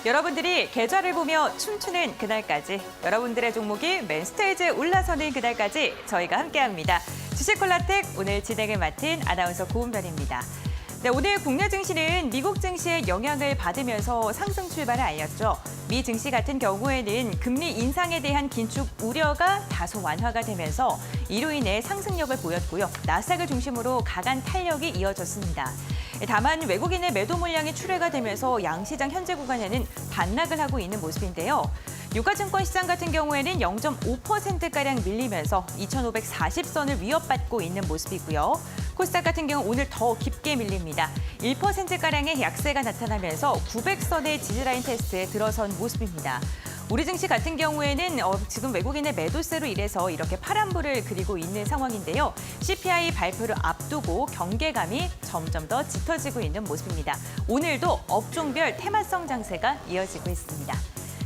여러분들이 계좌를 보며 춤추는 그날까지, 여러분들의 종목이 맨 스테이지에 올라서는 그날까지 저희가 함께합니다. 주식콜라텍 오늘 진행을 맡은 아나운서 고은별입니다. 네, 오늘 국내 증시는 미국 증시의 영향을 받으면서 상승 출발을 알렸죠. 미 증시 같은 경우에는 금리 인상에 대한 긴축 우려가 다소 완화가 되면서 이로 인해 상승력을 보였고요. 나스닥을 중심으로 강한 탄력이 이어졌습니다. 다만 외국인의 매도 물량이 출회가 되면서 양시장 현재 구간에는 반락을 하고 있는 모습인데요. 유가증권 시장 같은 경우에는 0.5%가량 밀리면서 2,540선을 위협받고 있는 모습이고요. 코스닥 같은 경우 오늘 더 깊게 밀립니다. 1%가량의 약세가 나타나면서 900선의 지지라인 테스트에 들어선 모습입니다. 우리 증시 같은 경우에는 지금 외국인의 매도세로 인해서 이렇게 파란불을 그리고 있는 상황인데요. CPI 발표를 앞두고 경계감이 점점 더 짙어지고 있는 모습입니다. 오늘도 업종별 테마성 장세가 이어지고 있습니다.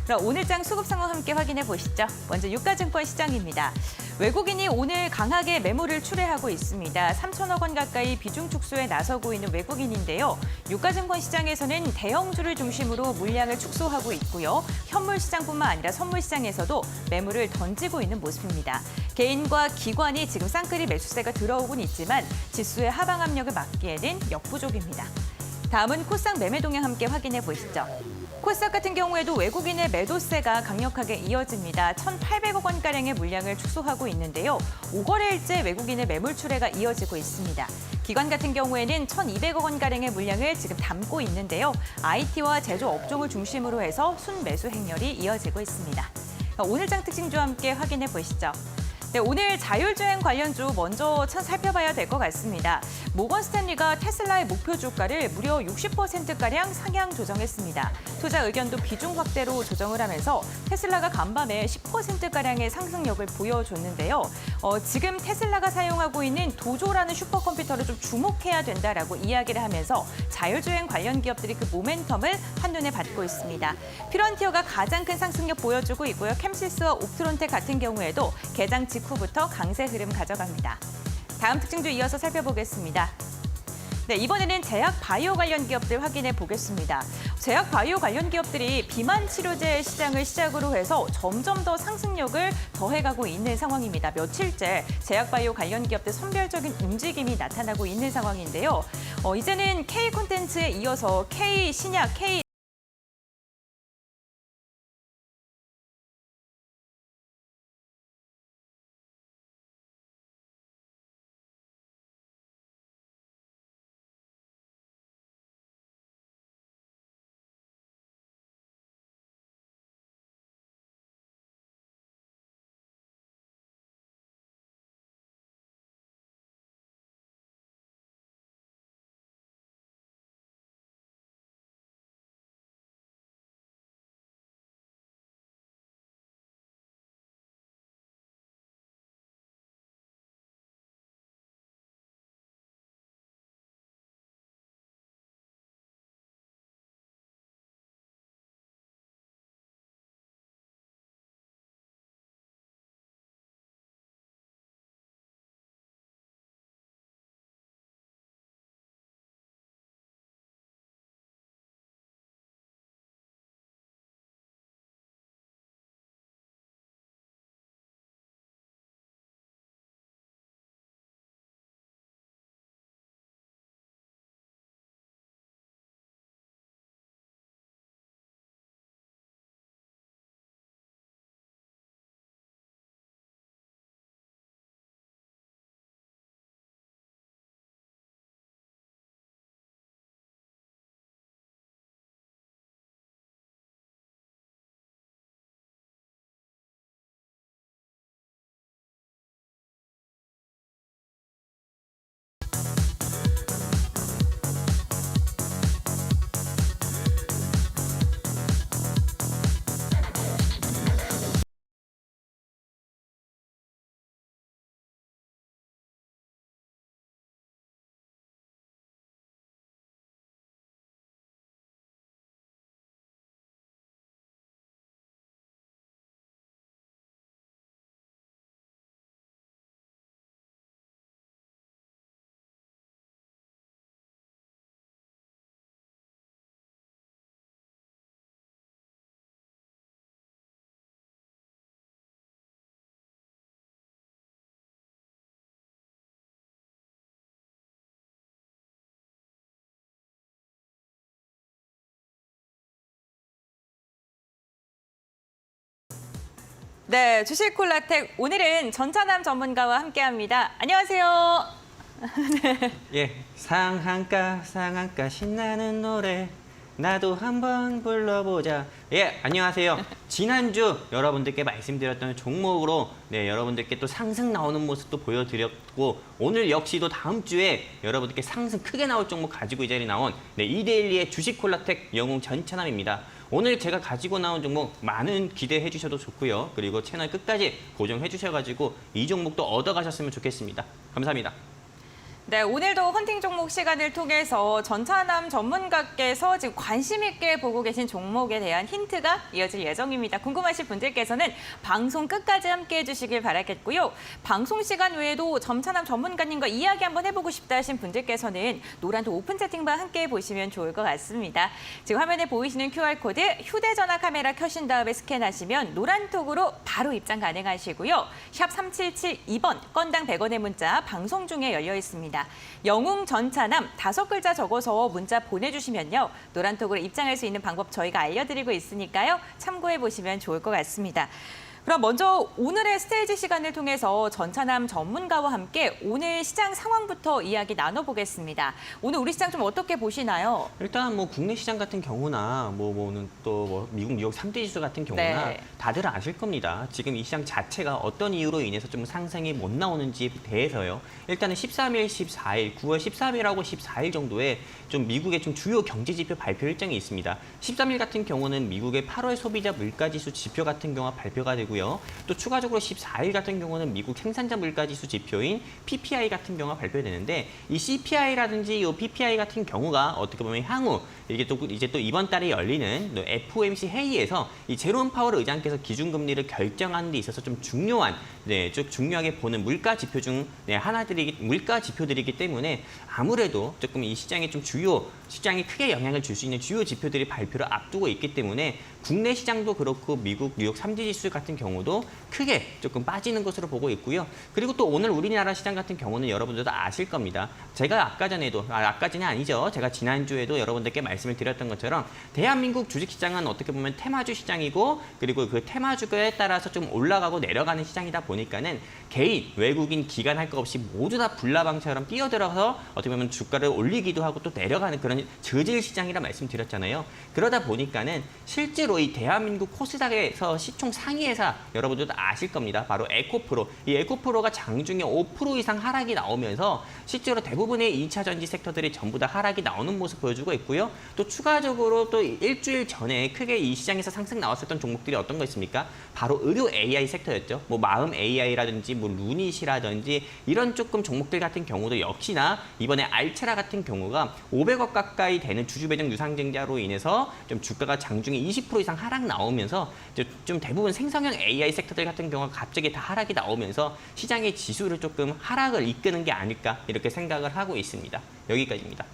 그럼 오늘장 수급 상황 함께 확인해 보시죠. 먼저 유가증권 시장입니다. 외국인이 오늘 강하게 매물을 출회하고 있습니다. 3천억 원 가까이 비중 축소에 나서고 있는 외국인인데요. 유가증권 시장에서는 대형주를 중심으로 물량을 축소하고 있고요. 현물 시장뿐만 아니라 선물 시장에서도 매물을 던지고 있는 모습입니다. 개인과 기관이 지금 쌍끌이 매수세가 들어오곤 있지만 지수의 하방 압력을 막기에는 역부족입니다. 다음은 코스닥 매매 동향 함께 확인해 보시죠. 코스닥 같은 경우에도 외국인의 매도세가 강력하게 이어집니다. 1,800억 원가량의 물량을 축소하고 있는데요. 5거래일째 외국인의 매물 출회가 이어지고 있습니다. 기관 같은 경우에는 1,200억 원가량의 물량을 지금 담고 있는데요. IT와 제조 업종을 중심으로 해서 순매수 행렬이 이어지고 있습니다. 오늘장 특징주와 함께 확인해 보시죠. 네, 오늘 자율주행 관련주 먼저 살펴봐야 될 것 같습니다. 모건 스탠리가 테슬라의 목표 주가를 무려 60%가량 상향 조정했습니다. 투자 의견도 비중 확대로 조정을 하면서 테슬라가 간밤에 10%가량의 상승력을 보여줬는데요. 지금 테슬라가 사용하고 있는 도조라는 슈퍼컴퓨터를 좀 주목해야 된다라고 이야기를 하면서 자율주행 관련 기업들이 그 모멘텀을 한눈에 받고 있습니다. 피런티어가 가장 큰 상승력 보여주고 있고요. 캠시스와 옵트론텍 같은 경우에도 개장 직후부터 강세 흐름 가져갑니다. 다음 특징도 이어서 살펴보겠습니다. 네, 이번에는 제약 바이오 관련 기업들 확인해 보겠습니다. 제약 바이오 관련 기업들이 비만 치료제 시장을 시작으로 해서 점점 더 상승력을 더해가고 있는 상황입니다. 며칠째 제약 바이오 관련 기업들 선별적인 움직임이 나타나고 있는 상황인데요. 이제는 K 콘텐츠에 이어서 K 신약, K 네, 주식콜라텍 오늘은 전차남 전문가와 함께합니다. 안녕하세요. 예, 상한가 신나는 노래 나도 한번 불러보자. 예, 안녕하세요. 지난주 여러분들께 말씀드렸던 종목으로 여러분들께 또 상승 나오는 모습도 보여드렸고 오늘 역시도 다음 주에 여러분들께 상승 크게 나올 종목 가지고 이 자리에 나온 이데일리의 주식콜라텍 영웅 전차남입니다. 오늘 제가 가지고 나온 종목 많은 기대해 주셔도 좋고요. 그리고 채널 끝까지 고정해 주셔가지고 이 종목도 얻어가셨으면 좋겠습니다. 감사합니다. 네, 오늘도 헌팅 종목 시간을 통해서 전차남 전문가께서 지금 관심 있게 보고 계신 종목에 대한 힌트가 이어질 예정입니다. 궁금하신 분들께서는 방송 끝까지 함께해 주시길 바라겠고요. 방송 시간 외에도 전차남 전문가님과 이야기 한번 해보고 싶다 하신 분들께서는 노란톡 오픈 채팅방 함께해 보시면 좋을 것 같습니다. 지금 화면에 보이시는 QR코드 휴대전화 카메라 켜신 다음에 스캔하시면 노란톡으로 바로 입장 가능하시고요. 샵 3772번 건당 100원의 문자 방송 중에 열려 있습니다. 영웅 전차남 5글자 적어서 문자 보내주시면요. 노란톡으로 입장할 수 있는 방법 저희가 알려드리고 있으니까요. 참고해 보시면 좋을 것 같습니다. 그럼 먼저 오늘의 스테이지 시간을 통해서 전차남 전문가와 함께 오늘 시장 상황부터 이야기 나눠보겠습니다. 오늘 우리 시장 좀 어떻게 보시나요? 일단 뭐 국내 시장 같은 경우나 또 미국 뉴욕 3대 지수 같은 경우나 다들 아실 겁니다. 지금 이 시장 자체가 어떤 이유로 인해서 좀 상승이 못 나오는지에 대해서요. 일단은 13일, 14일, 9월 13일하고 14일 정도에 좀 미국의 좀 주요 경제 지표 발표 일정이 있습니다. 13일 같은 경우는 미국의 8월 소비자 물가 지수 지표 같은 경우가 발표가 되고 또 추가적으로 14일 같은 경우는 미국 생산자 물가지수 지표인 PPI 같은 경우가 발표되는데 이 CPI라든지 이 PPI 같은 경우가 어떻게 보면 향후 이제 또 이번 달에 열리는 FOMC 회의에서 이 제롬 파월 의장께서 기준금리를 결정하는 데 있어서 좀 중요한 좀 중요하게 보는 물가 지표 중 물가 지표들이기 때문에 아무래도 조금 이 시장에 좀 시장에 크게 영향을 줄 수 있는 주요 지표들이 발표를 앞두고 있기 때문에 국내 시장도 그렇고 미국 뉴욕 3대 지수 같은 경우도 크게 조금 빠지는 것으로 보고 있고요. 그리고 또 오늘 우리나라 시장 같은 경우는 여러분들도 아실 겁니다. 제가 아까 전이 아니죠. 제가 지난주에도 여러분들께 말씀을 드렸던 것처럼 대한민국 주식시장은 어떻게 보면 테마주 시장이고 그리고 그 테마주에 따라서 좀 올라가고 내려가는 시장이다 보니까는 개인, 외국인, 기관 할 것 없이 모두 다 불나방처럼 뛰어들어서 어떻게 보면 주가를 올리기도 하고 또 내려가는 그런 저질 시장이라 말씀드렸잖아요. 그러다 보니까는 실제로 이 대한민국 코스닥에서 시총 상위 회사 여러분들도 아실 겁니다. 바로 에코프로. 이 에코프로가 장중에 5% 이상 하락이 나오면서 실제로 대부분의 2차 전지 섹터들이 전부 다 하락이 나오는 모습 보여주고 있고요. 또 추가적으로 또 일주일 전에 크게 이 시장에서 상승 나왔었던 종목들이 어떤 거 있습니까? 바로 의료 AI 섹터였죠. 뭐 마음 AI라든지 뭐 루닛이라든지 이런 조금 종목들 같은 경우도 역시나 이번에 알체라 같은 경우가 500억 가까이 되는 주주 배정 유상증자로 인해서 좀 주가가 장중에 20% 이상 하락 나오면서 좀 대부분 생성형 AI 섹터들 같은 경우가 갑자기 다 하락이 나오면서 시장의 지수를 조금 하락을 이끄는 게 아닐까 이렇게 생각을 하고 있습니다. 여기까지입니다.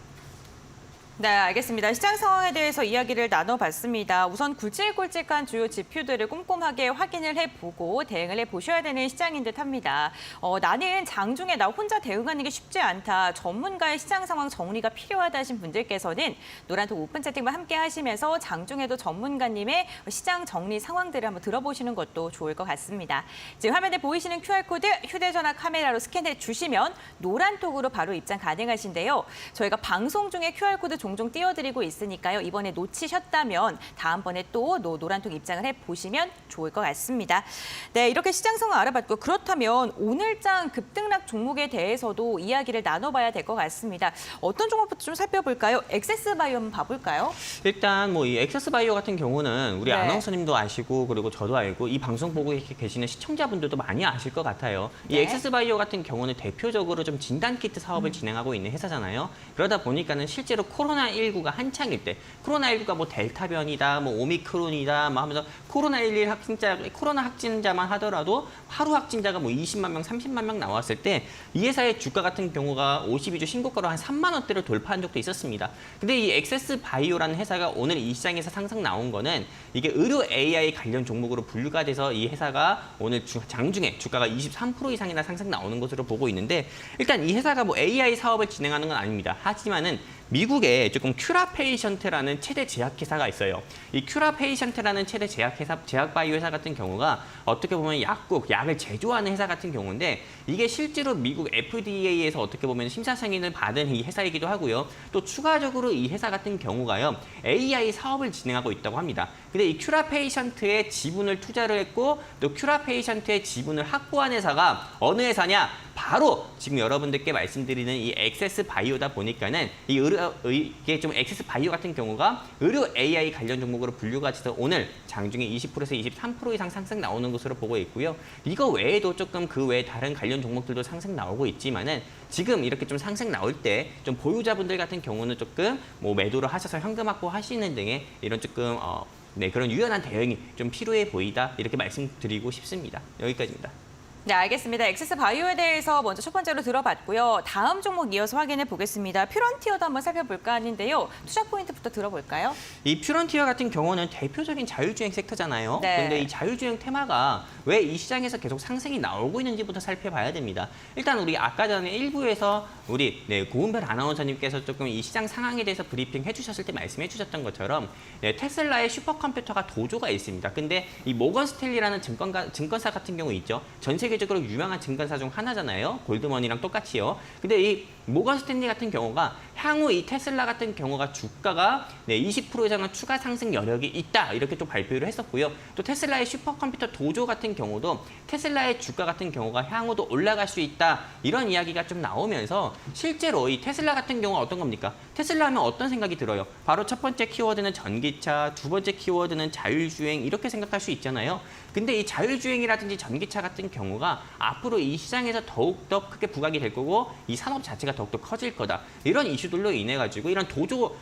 네, 알겠습니다. 시장 상황에 대해서 이야기를 나눠봤습니다. 우선 굵직굵직한 주요 지표들을 꼼꼼하게 확인을 해보고 대응을 해보셔야 되는 시장인 듯합니다. 나는 장중에 나 혼자 대응하는 게 쉽지 않다. 전문가의 시장 상황 정리가 필요하다 하신 분들께서는 노란톡 오픈 채팅만 함께 하시면서 장중에도 전문가님의 시장 정리 상황들을 한번 들어보시는 것도 좋을 것 같습니다. 지금 화면에 보이시는 QR코드 휴대전화 카메라로 스캔해 주시면 노란톡으로 바로 입장 가능하신데요. 저희가 방송 중에 QR코드 종종 띄워드리고 있으니까요. 이번에 놓치셨다면 다음번에 또 노란톡 입장을 해보시면 좋을 것 같습니다. 네, 이렇게 시장 상황 알아봤고 그렇다면 오늘장 급등락 종목에 대해서도 이야기를 나눠봐야 될 것 같습니다. 어떤 종목부터 좀 살펴볼까요? 엑세스바이오 한번 봐볼까요? 일단 뭐 이 엑세스바이오 같은 경우는 우리 아나운서님도 아시고 그리고 저도 알고 이 방송 보고 계시는 시청자분들도 많이 아실 것 같아요. 이 엑세스바이오 같은 경우는 대표적으로 좀 진단키트 사업을 진행하고 있는 회사잖아요. 그러다 보니까는 실제로 코로나19가 한창일 때 코로나19가 뭐 델타 변이다, 뭐 오미크론이다 뭐 하면서 코로나 확진자만 하더라도 하루 확진자가 뭐 20만 명, 30만 명 나왔을 때 이 회사의 주가 같은 경우가 52주 신고가로 한 3만 원대를 돌파한 적도 있었습니다. 근데 이 엑세스바이오라는 회사가 오늘 이 시장에서 상승 나온 거는 이게 의료 AI 관련 종목으로 분류가 돼서 이 회사가 오늘 장중에 주가가 23% 이상이나 상승 나오는 것으로 보고 있는데 일단 이 회사가 뭐 AI 사업을 진행하는 건 아닙니다. 하지만은 미국에 조금 큐라페이션트라는 최대 제약회사가 있어요. 이 큐라페이션트라는 최대 제약회사 제약바이오 회사 같은 경우가 어떻게 보면 약을 제조하는 회사 같은 경우인데 이게 실제로 미국 FDA에서 어떻게 보면 심사 승인을 받은 이 회사이기도 하고요. 또 추가적으로 이 회사 같은 경우가요. AI 사업을 진행하고 있다고 합니다. 근데 이 큐라페이션트의 지분을 투자를 했고 또 큐라페이션트의 지분을 확보한 회사가 어느 회사냐? 바로 지금 여러분들께 말씀드리는 이 엑세스 바이오다 보니까는 이게 좀 엑세스 바이오 같은 경우가 의료 AI 관련 종목으로 분류가 돼서 오늘 장중에 20%에서 23% 이상 상승 나오는 것으로 보고 있고요. 이거 외에도 조금 그 외에 다른 관련 종목들도 상승 나오고 있지만은 지금 이렇게 좀 상승 나올 때 좀 보유자분들 같은 경우는 조금 뭐 매도를 하셔서 현금 확보하시는 등의 이런 조금 그런 유연한 대응이 좀 필요해 보이다 이렇게 말씀드리고 싶습니다. 여기까지입니다. 네, 알겠습니다. 엑세스 바이오에 대해서 먼저 첫 번째로 들어봤고요. 다음 종목 이어서 확인해 보겠습니다. 퓨런티어도 한번 살펴볼까 하는데요. 투자 포인트부터 들어볼까요? 이 퓨런티어 같은 경우는 대표적인 자율주행 섹터잖아요. 네. 근데 이 자율주행 테마가 왜 이 시장에서 계속 상승이 나오고 있는지부터 살펴봐야 됩니다. 일단 우리 아까 전에 1부에서 우리 고은별 아나운서님께서 조금 이 시장 상황에 대해서 브리핑 해주셨을 때 말씀해 주셨던 것처럼 테슬라의 슈퍼컴퓨터가 도조가 있습니다. 근데 이 모건 스탠리라는 증권사 같은 경우 있죠. 전 세계적으로 유명한 증권사 중 하나잖아요. 골드먼이랑 똑같이요. 근데 이 모건 스탠리 같은 경우가 향후 이 테슬라 같은 경우가 주가가 20% 이상의 추가 상승 여력이 있다. 이렇게 또 발표를 했었고요. 또 테슬라의 슈퍼컴퓨터 도조 같은 경우도 테슬라의 주가 같은 경우가 향후도 올라갈 수 있다. 이런 이야기가 좀 나오면서 실제로 이 테슬라 같은 경우가 어떤 겁니까? 테슬라 하면 어떤 생각이 들어요? 바로 첫 번째 키워드는 전기차, 두 번째 키워드는 자율주행 이렇게 생각할 수 있잖아요. 근데 이 자율주행이라든지 전기차 같은 경우가 앞으로 이 시장에서 더욱더 크게 부각이 될 거고 이 산업 자체가 더욱더 커질 거다. 이런 이슈들로 인해 가지고 이런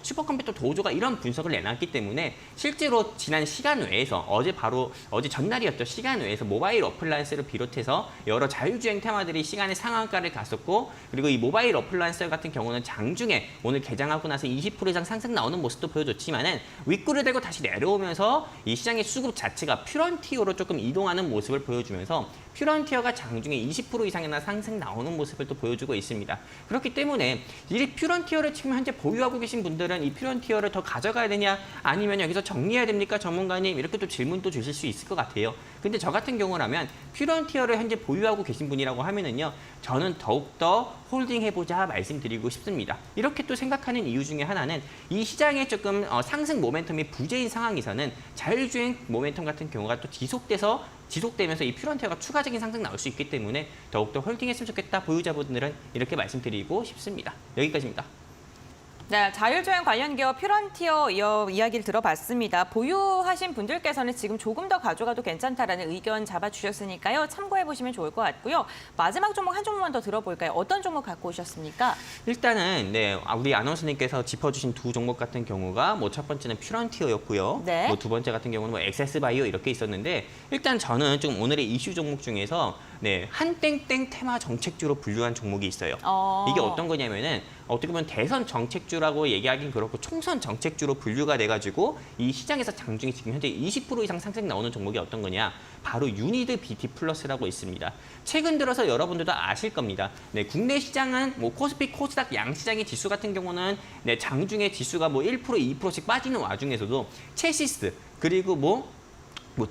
슈퍼컴퓨터 도조가 이런 분석을 내놨기 때문에 실제로 지난 시간 외에서 어제 전날이었죠. 시간 외에서 모바일 어플라이언스를 비롯해서 여러 자율주행 테마들이 시간의 상한가를 갔었고 그리고 이 모바일 어플라이언스 같은 경우는 장중에 오늘 개장하고 나서 20% 이상 상승 나오는 모습도 보여줬지만은 윗골을 대고 다시 내려오면서 이 시장의 수급 자체가 퓨런티어로 조금 이동하는 모습을 보여주면서 퓨런티어가 장중에 20% 이상이나 상승 나오는 모습을 또 보여주고 있습니다. 그렇기 때문에 이 퓨런티어를 지금 현재 보유하고 계신 분들은 이 퓨런티어를 더 가져가야 되냐 아니면 여기서 정리해야 됩니까 전문가님 이렇게 또 질문도 주실 수 있을 것 같아요. 근데 저 같은 경우라면 퓨런티어를 현재 보유하고 계신 분이라고 하면은요. 저는 더욱더 홀딩해보자 말씀드리고 싶습니다. 이렇게 또 생각하는 이유 중에 하나는 이 시장의 조금 상승 모멘텀이 부재인 상황에서는 자율주행 모멘텀 같은 경우가 또 지속되면서 이 퓨런티어가 추가적인 상승 나올 수 있기 때문에 더욱더 홀딩했으면 좋겠다 보유자분들은 이렇게 말씀드리고 싶습니다. 여기까지입니다. 네, 자율주행 관련 기업 퓨런티어 이야기를 들어봤습니다. 보유하신 분들께서는 지금 조금 더 가져가도 괜찮다라는 의견 잡아주셨으니까요. 참고해보시면 좋을 것 같고요. 마지막 종목 한 종목만 더 들어볼까요? 어떤 종목 갖고 오셨습니까? 일단은 우리 아나운서님께서 짚어주신 두 종목 같은 경우가 첫 번째는 퓨런티어였고요. 네. 두 번째 같은 경우는 엑세스 바이오 이렇게 있었는데 일단 저는 좀 오늘의 이슈 종목 중에서 한땡땡 테마 정책주로 분류한 종목이 있어요. 이게 어떤 거냐면은 어떻게 보면 대선 정책주라고 얘기하긴 그렇고 총선 정책주로 분류가 돼가지고 이 시장에서 장중에 지금 현재 20% 이상 상승 나오는 종목이 어떤 거냐? 바로 유니드 BT 플러스라고 있습니다. 최근 들어서 여러분들도 아실 겁니다. 국내 시장은 코스피, 코스닥 양시장의 지수 같은 경우는 장중에 지수가 1%, 2%씩 빠지는 와중에서도 체시스 그리고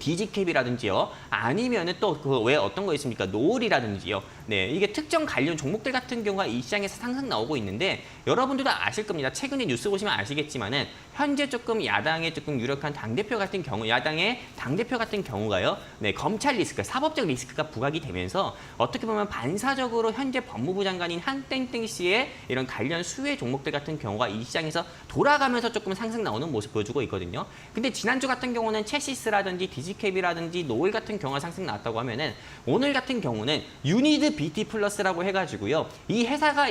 디지캡이라든지요. 아니면은 또 그 외에 어떤 거 있습니까? 노을이라든지요. 이게 특정 관련 종목들 같은 경우가 이 시장에서 상승 나오고 있는데 여러분들도 아실 겁니다. 최근에 뉴스 보시면 아시겠지만은 현재 조금 야당의 조금 유력한 당대표 같은 경우, 야당의 당대표 같은 경우가요. 검찰 리스크, 사법적 리스크가 부각이 되면서 어떻게 보면 반사적으로 현재 법무부 장관인 한땡땡 씨의 이런 관련 수혜 종목들 같은 경우가 이 시장에서 돌아가면서 조금 상승 나오는 모습 보여주고 있거든요. 근데 지난주 같은 경우는 체시스라든지 디지캡이라든지 노을 같은 경우가 상승 나왔다고 하면은 오늘 같은 경우는 유니드 BT 플러스라고 해가지고요. 이 회사가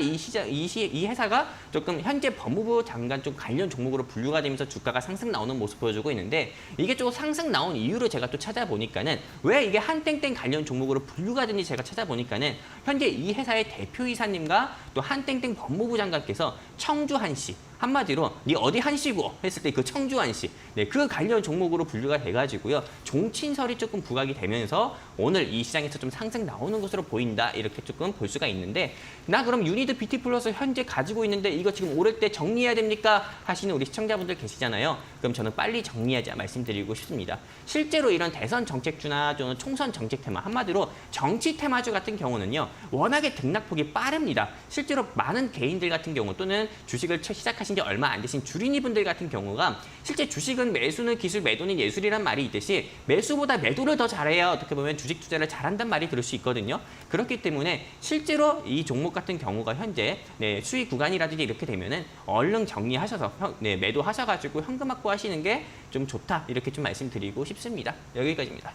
조금 현재 법무부 장관 쪽 관련 종목으로 분류가 되면서 주가가 상승 나오는 모습 보여주고 있는데 이게 좀 상승 나온 이유를 제가 또 찾아보니까는 왜 이게 한땡땡 관련 종목으로 분류가 되는지 제가 찾아보니까는 현재 이 회사의 대표이사님과 또 한땡땡 법무부 장관께서 청주 한시 한마디로 네 어디 한시고 했을 때 그 청주 한시, 네, 그 관련 종목으로 분류가 돼가지고요. 종친설이 조금 부각이 되면서 오늘 이 시장에서 좀 상승 나오는 것으로 보인다 이렇게 조금 볼 수가 있는데 나 그럼 유니드 BT 플러스 현재 가지고 있는데 이거 지금 오를 때 정리해야 됩니까? 하시는 우리 시청자분들 계시잖아요. 그럼 저는 빨리 정리하자 말씀드리고 싶습니다. 실제로 이런 대선 정책주나 또는 총선 정책 테마, 한마디로 정치 테마주 같은 경우는요. 워낙에 등락폭이 빠릅니다. 실제로 많은 개인들 같은 경우 또는 주식을 시작하신 지 얼마 안 되신 주린이분들 같은 경우가 실제 주식은 매수는 기술, 매도는 예술이란 말이 있듯이 매수보다 매도를 더 잘해야 어떻게 보면 주식 투자를 잘한단 말이 들을 수 있거든요. 그렇기 때문에 실제로 이 종목 같은 경우가 현재 네, 수익 구간이라든지 이렇게 되면은 얼른 정리하셔서 네, 매도하셔가지고 현금 확보하시는 게 좀 좋다 이렇게 좀 말씀드리고 싶습니다. 여기까지입니다.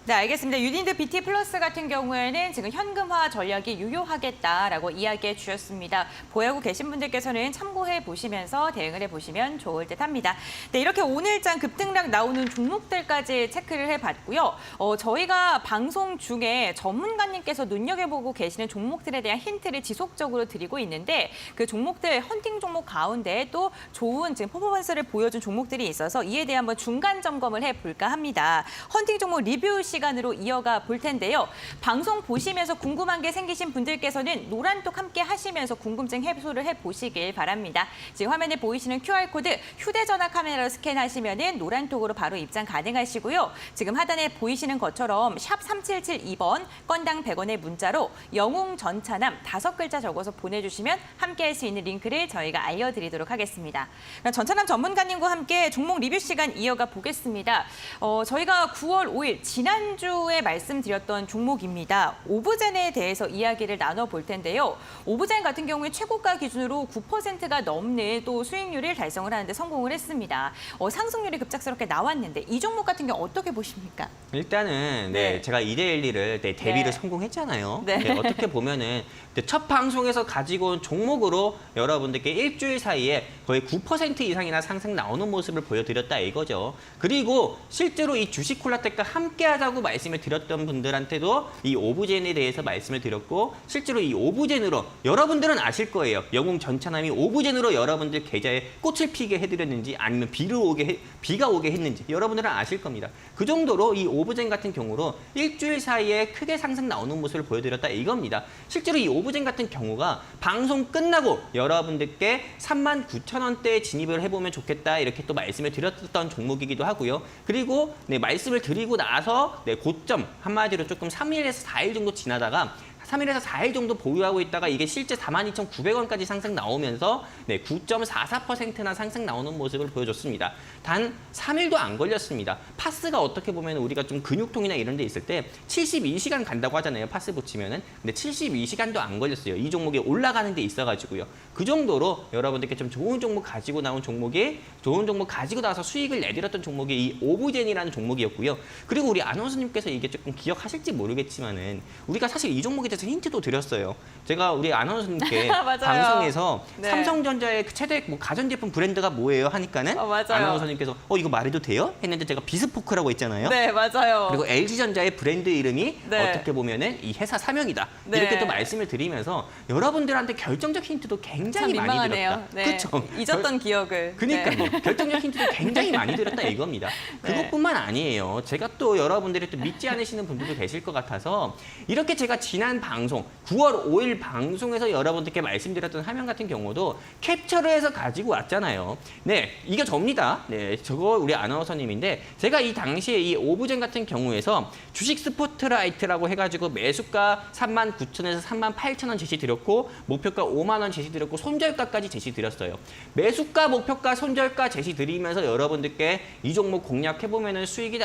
네, 알겠습니다. 유니드 BT 플러스 같은 경우에는 지금 현금화 전략이 유효하겠다라고 이야기해 주셨습니다. 보유하고 계신 분들께서는 참고해 보시면서 대응을 해 보시면 좋을 듯 합니다. 네, 이렇게 오늘장 급등락 나오는 종목들까지 체크를 해봤고요. 저희가 방송 중에 전문가님께서 눈여겨보고 계시는 종목들에 대한 힌트를 지속적으로 드리고 있는데 그 종목들, 헌팅 종목 가운데 또 좋은 지금 퍼포먼스를 보여준 종목들이 있어서 이에 대해 한번 중간 점검을 해볼까 합니다. 헌팅 종목 리뷰 시간으로 이어가 볼 텐데요. 방송 보시면서 궁금한 게 생기신 분들께서는 노란톡 함께 하시면서 궁금증 해소를 해보시길 바랍니다. 지금 화면에 보이시는 QR코드 휴대전화 카메라로 스캔하시면 노란톡으로 바로 입장 가능하시고요. 지금 하단에 보이시는 것처럼 샵 3772번 건당 100원의 문자로 영웅 전차남 5글자 적어서 보내주시면 함께할 수 있는 링크를 저희가 알려드리도록 하겠습니다. 그럼 전차남 전문가님과 함께 종목 리뷰 시간 이어가 보겠습니다. 저희가 9월 5일 지난주에 말씀드렸던 종목입니다. 오브젠에 대해서 이야기를 나눠볼 텐데요. 오브젠 같은 경우에 최고가 기준으로 9%가 넘는 또 수익률을 달성을 하는데 성공을 했습니다. 상승률이 급작스럽게 나왔는데 이 종목 같은 경우 어떻게 보십니까? 일단은 네. 제가 2대1을 대비를 네. 성공했잖아요. 네. 네, 어떻게 보면은 첫 방송에서 가지고 온 종목으로 여러분들께 일주일 사이에 거의 9% 이상이나 상승 나오는 모습을 보여드렸다 이거죠. 그리고 실제로 이 주식 콜라텍과 함께 하자고 말씀을 드렸던 분들한테도 이 오브젠에 대해서 말씀을 드렸고 실제로 이 오브젠으로 여러분들은 아실 거예요. 영웅 전차남이 오브젠으로 여러분들 계좌에 꽃을 피게 해드렸는지 아니면 비가 오게 했는지 여러분들은 아실 겁니다. 그 정도로 이 오브젠 같은 경우로 일주일 사이에 크게 상승 나오는 모습을 보여드렸다 이겁니다. 실제로 이 오브젠 같은 경우가 방송 끝나고 여러분들께 39,000원대에 진입을 해보면 좋겠다 이렇게 또 말씀을 드렸던 종목이기도 하고요. 그리고 네, 말씀을 드리고 나서 네, 고점 한마디로 조금 3일에서 4일 정도 지나다가 3일에서 4일 정도 보유하고 있다가 이게 실제 42,900원까지 상승 나오면서 네, 9.44%나 상승 나오는 모습을 보여줬습니다. 단 3일도 안 걸렸습니다. 파스가 어떻게 보면 우리가 좀 근육통이나 이런 데 있을 때 72시간 간다고 하잖아요. 파스 붙이면은. 근데 72시간도 안 걸렸어요. 이 종목이 올라가는 데 있어가지고요. 그 정도로 여러분들께 좀 좋은 종목 가지고 나온 종목이 좋은 종목 가지고 나와서 수익을 내드렸던 종목이 이 오브젠이라는 종목이었고요. 그리고 우리 아나운서님께서 이게 조금 기억하실지 모르겠지만은 우리가 사실 이 종목에 대해서 힌트도 드렸어요. 제가 우리 아나운서님께 방송에서 네. 삼성전자의 최대 가전제품 브랜드가 뭐예요 하니까는 맞아요. 아나운서님께서 이거 말해도 돼요? 했는데 제가 비스포크라고 했잖아요. 네, 맞아요. 그리고 LG전자의 브랜드 이름이 네. 어떻게 보면은 이 회사 사명이다. 네. 이렇게 또 말씀을 드리면서 여러분들한테 결정적 힌트도 굉장히 참 많이 민망하네요. 드렸다. 네. 그렇죠. 잊었던 기억을. 그러니까요. 네. 결정적 힌트도 굉장히 많이 드렸다 이겁니다. 네. 그것뿐만 아니에요. 제가 또 여러분들이 또 믿지 않으시는 분들도 계실 것 같아서 이렇게 제가 지난 방송 9월 5일 방송에서 여러분들께 말씀드렸던 화면 같은 경우도 캡처를 해서 가지고 왔잖아요. 네, 이게 접니다. 네, 저거 우리 아나운서님인데 제가 이 당시에 이 오브젠 같은 경우에서 주식 스포트라이트라고 해가지고 매수가 39,000원에서 38,000원 제시드렸고 목표가 5만 원 제시드렸고 손절가까지 제시드렸어요. 매수가, 목표가, 손절가 제시드리면서 여러분들께 이 종목 공략해보면은 수익이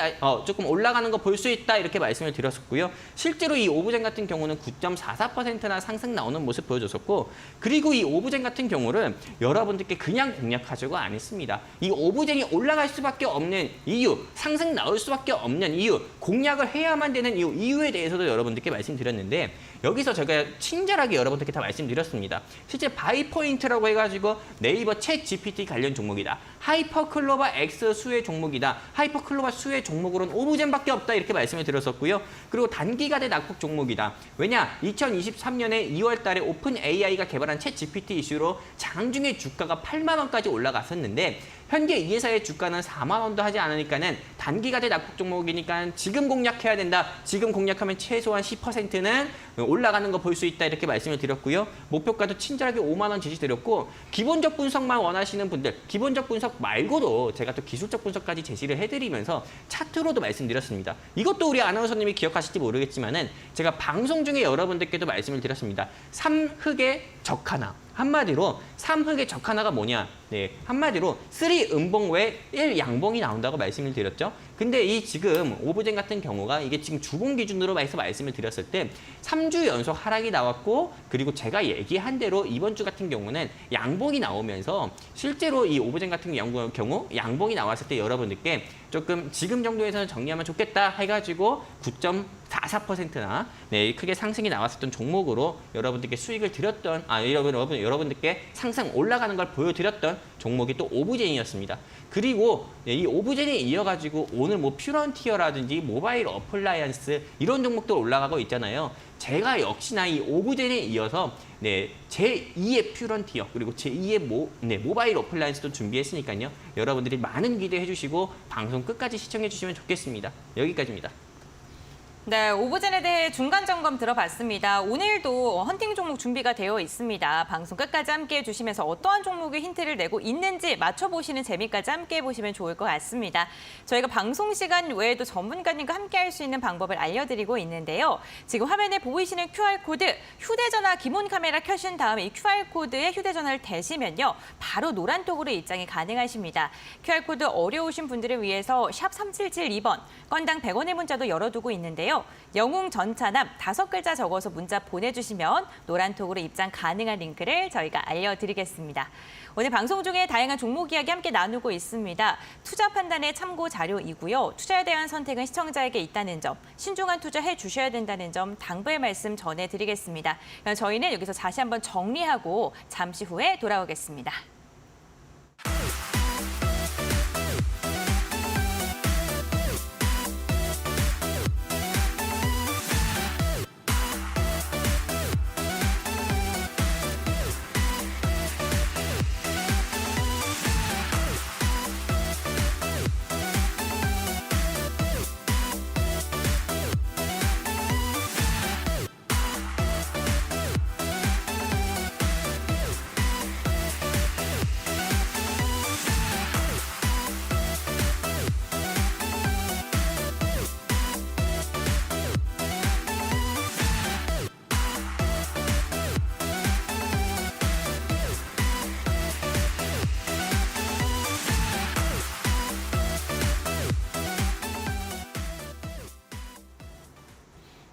조금 올라가는 거 볼 수 있다 이렇게 말씀을 드렸었고요. 실제로 이 오브젠 같은 경우는 9.44%나 상승 나오는 모습 보여줬었고 그리고 이 오브젠 같은 경우는 여러분들께 그냥 공략하자고 안 했습니다. 이 오브젠이 올라갈 수밖에 없는 이유, 상승 나올 수밖에 없는 이유, 공략을 해야만 되는 이유에 대해서도 여러분들께 말씀드렸는데 여기서 제가 친절하게 여러분들께 다 말씀드렸습니다. 실제 바이포인트라고 해가지고 네이버 챗 GPT 관련 종목이다. 하이퍼클로바 X 수혜 종목이다. 하이퍼클로바 수혜 종목으로는 오브젠밖에 없다. 이렇게 말씀을 드렸었고요. 그리고 단기가대 낙폭 종목이다. 왜냐? 2023년에 2월 달에 오픈 AI가 개발한 챗 GPT 이슈로 장중에 주가가 8만 원까지 올라갔었는데 현재 이 회사의 주가는 4만 원도 하지 않으니까는 단기가대 낙폭 종목이니까 지금 공략해야 된다. 지금 공략하면 최소한 10%는 올라가는 거 볼 수 있다. 이렇게 말씀을 드렸고요. 목표가도 친절하게 5만 원 제시드렸고 기본적 분석만 원하시는 분들, 기본적 분석 말고도 제가 또 기술적 분석까지 제시를 해드리면서 차트로도 말씀드렸습니다. 이것도 우리 아나운서님이 기억하실지 모르겠지만은 제가 방송 중에 여러분들께도 말씀을 드렸습니다. 3흑의 적하나. 한마디로 3흑의 적하나가 뭐냐? 네, 한마디로 3 음봉 외에 1 양봉이 나온다고 말씀을 드렸죠. 근데 이 지금 오브젠 같은 경우가 이게 지금 주봉 기준으로 해서 말씀을 드렸을 때 3주 연속 하락이 나왔고 그리고 제가 얘기한 대로 이번 주 같은 경우는 양봉이 나오면서 실제로 이 오브젠 같은 경우 양봉이 나왔을 때 여러분들께 조금 지금 정도에서는 정리하면 좋겠다 해가지고 9.44%나 네, 크게 상승이 나왔었던 종목으로 여러분들께 수익을 드렸던 여러분들께 상승 올라가는 걸 보여드렸던 종목이 또 오브젠이었습니다. 그리고 이 오브젠에 이어가지고 오늘 뭐 퓨런티어라든지 모바일 어플라이언스 이런 종목도 올라가고 있잖아요. 제가 역시나 이 오브젠에 이어서 네, 제2의 퓨런티어 그리고 제2의 모바일 어플라이언스도 준비했으니까요. 여러분들이 많은 기대해 주시고 방송 끝까지 시청해 주시면 좋겠습니다. 여기까지입니다. 네, 오브젠에 대해 중간 점검 들어봤습니다. 오늘도 헌팅 종목 준비가 되어 있습니다. 방송 끝까지 함께해 주시면서 어떠한 종목의 힌트를 내고 있는지 맞춰보시는 재미까지 함께해 보시면 좋을 것 같습니다. 저희가 방송 시간 외에도 전문가님과 함께할 수 있는 방법을 알려드리고 있는데요. 지금 화면에 보이시는 QR코드, 휴대전화 기본 카메라 켜신 다음에 이 QR코드에 휴대전화를 대시면요. 바로 노란톡으로 입장이 가능하십니다. QR코드 어려우신 분들을 위해서 샵 3772번, 건당 100원의 문자도 열어두고 있는데요. 영웅 전차남 5글자 적어서 문자 보내주시면 노란톡으로 입장 가능한 링크를 저희가 알려드리겠습니다. 오늘 방송 중에 다양한 종목 이야기 함께 나누고 있습니다. 투자 판단의 참고 자료이고요. 투자에 대한 선택은 시청자에게 있다는 점, 신중한 투자해 주셔야 된다는 점 당부의 말씀 전해드리겠습니다. 그럼 저희는 여기서 다시 한번 정리하고 잠시 후에 돌아오겠습니다.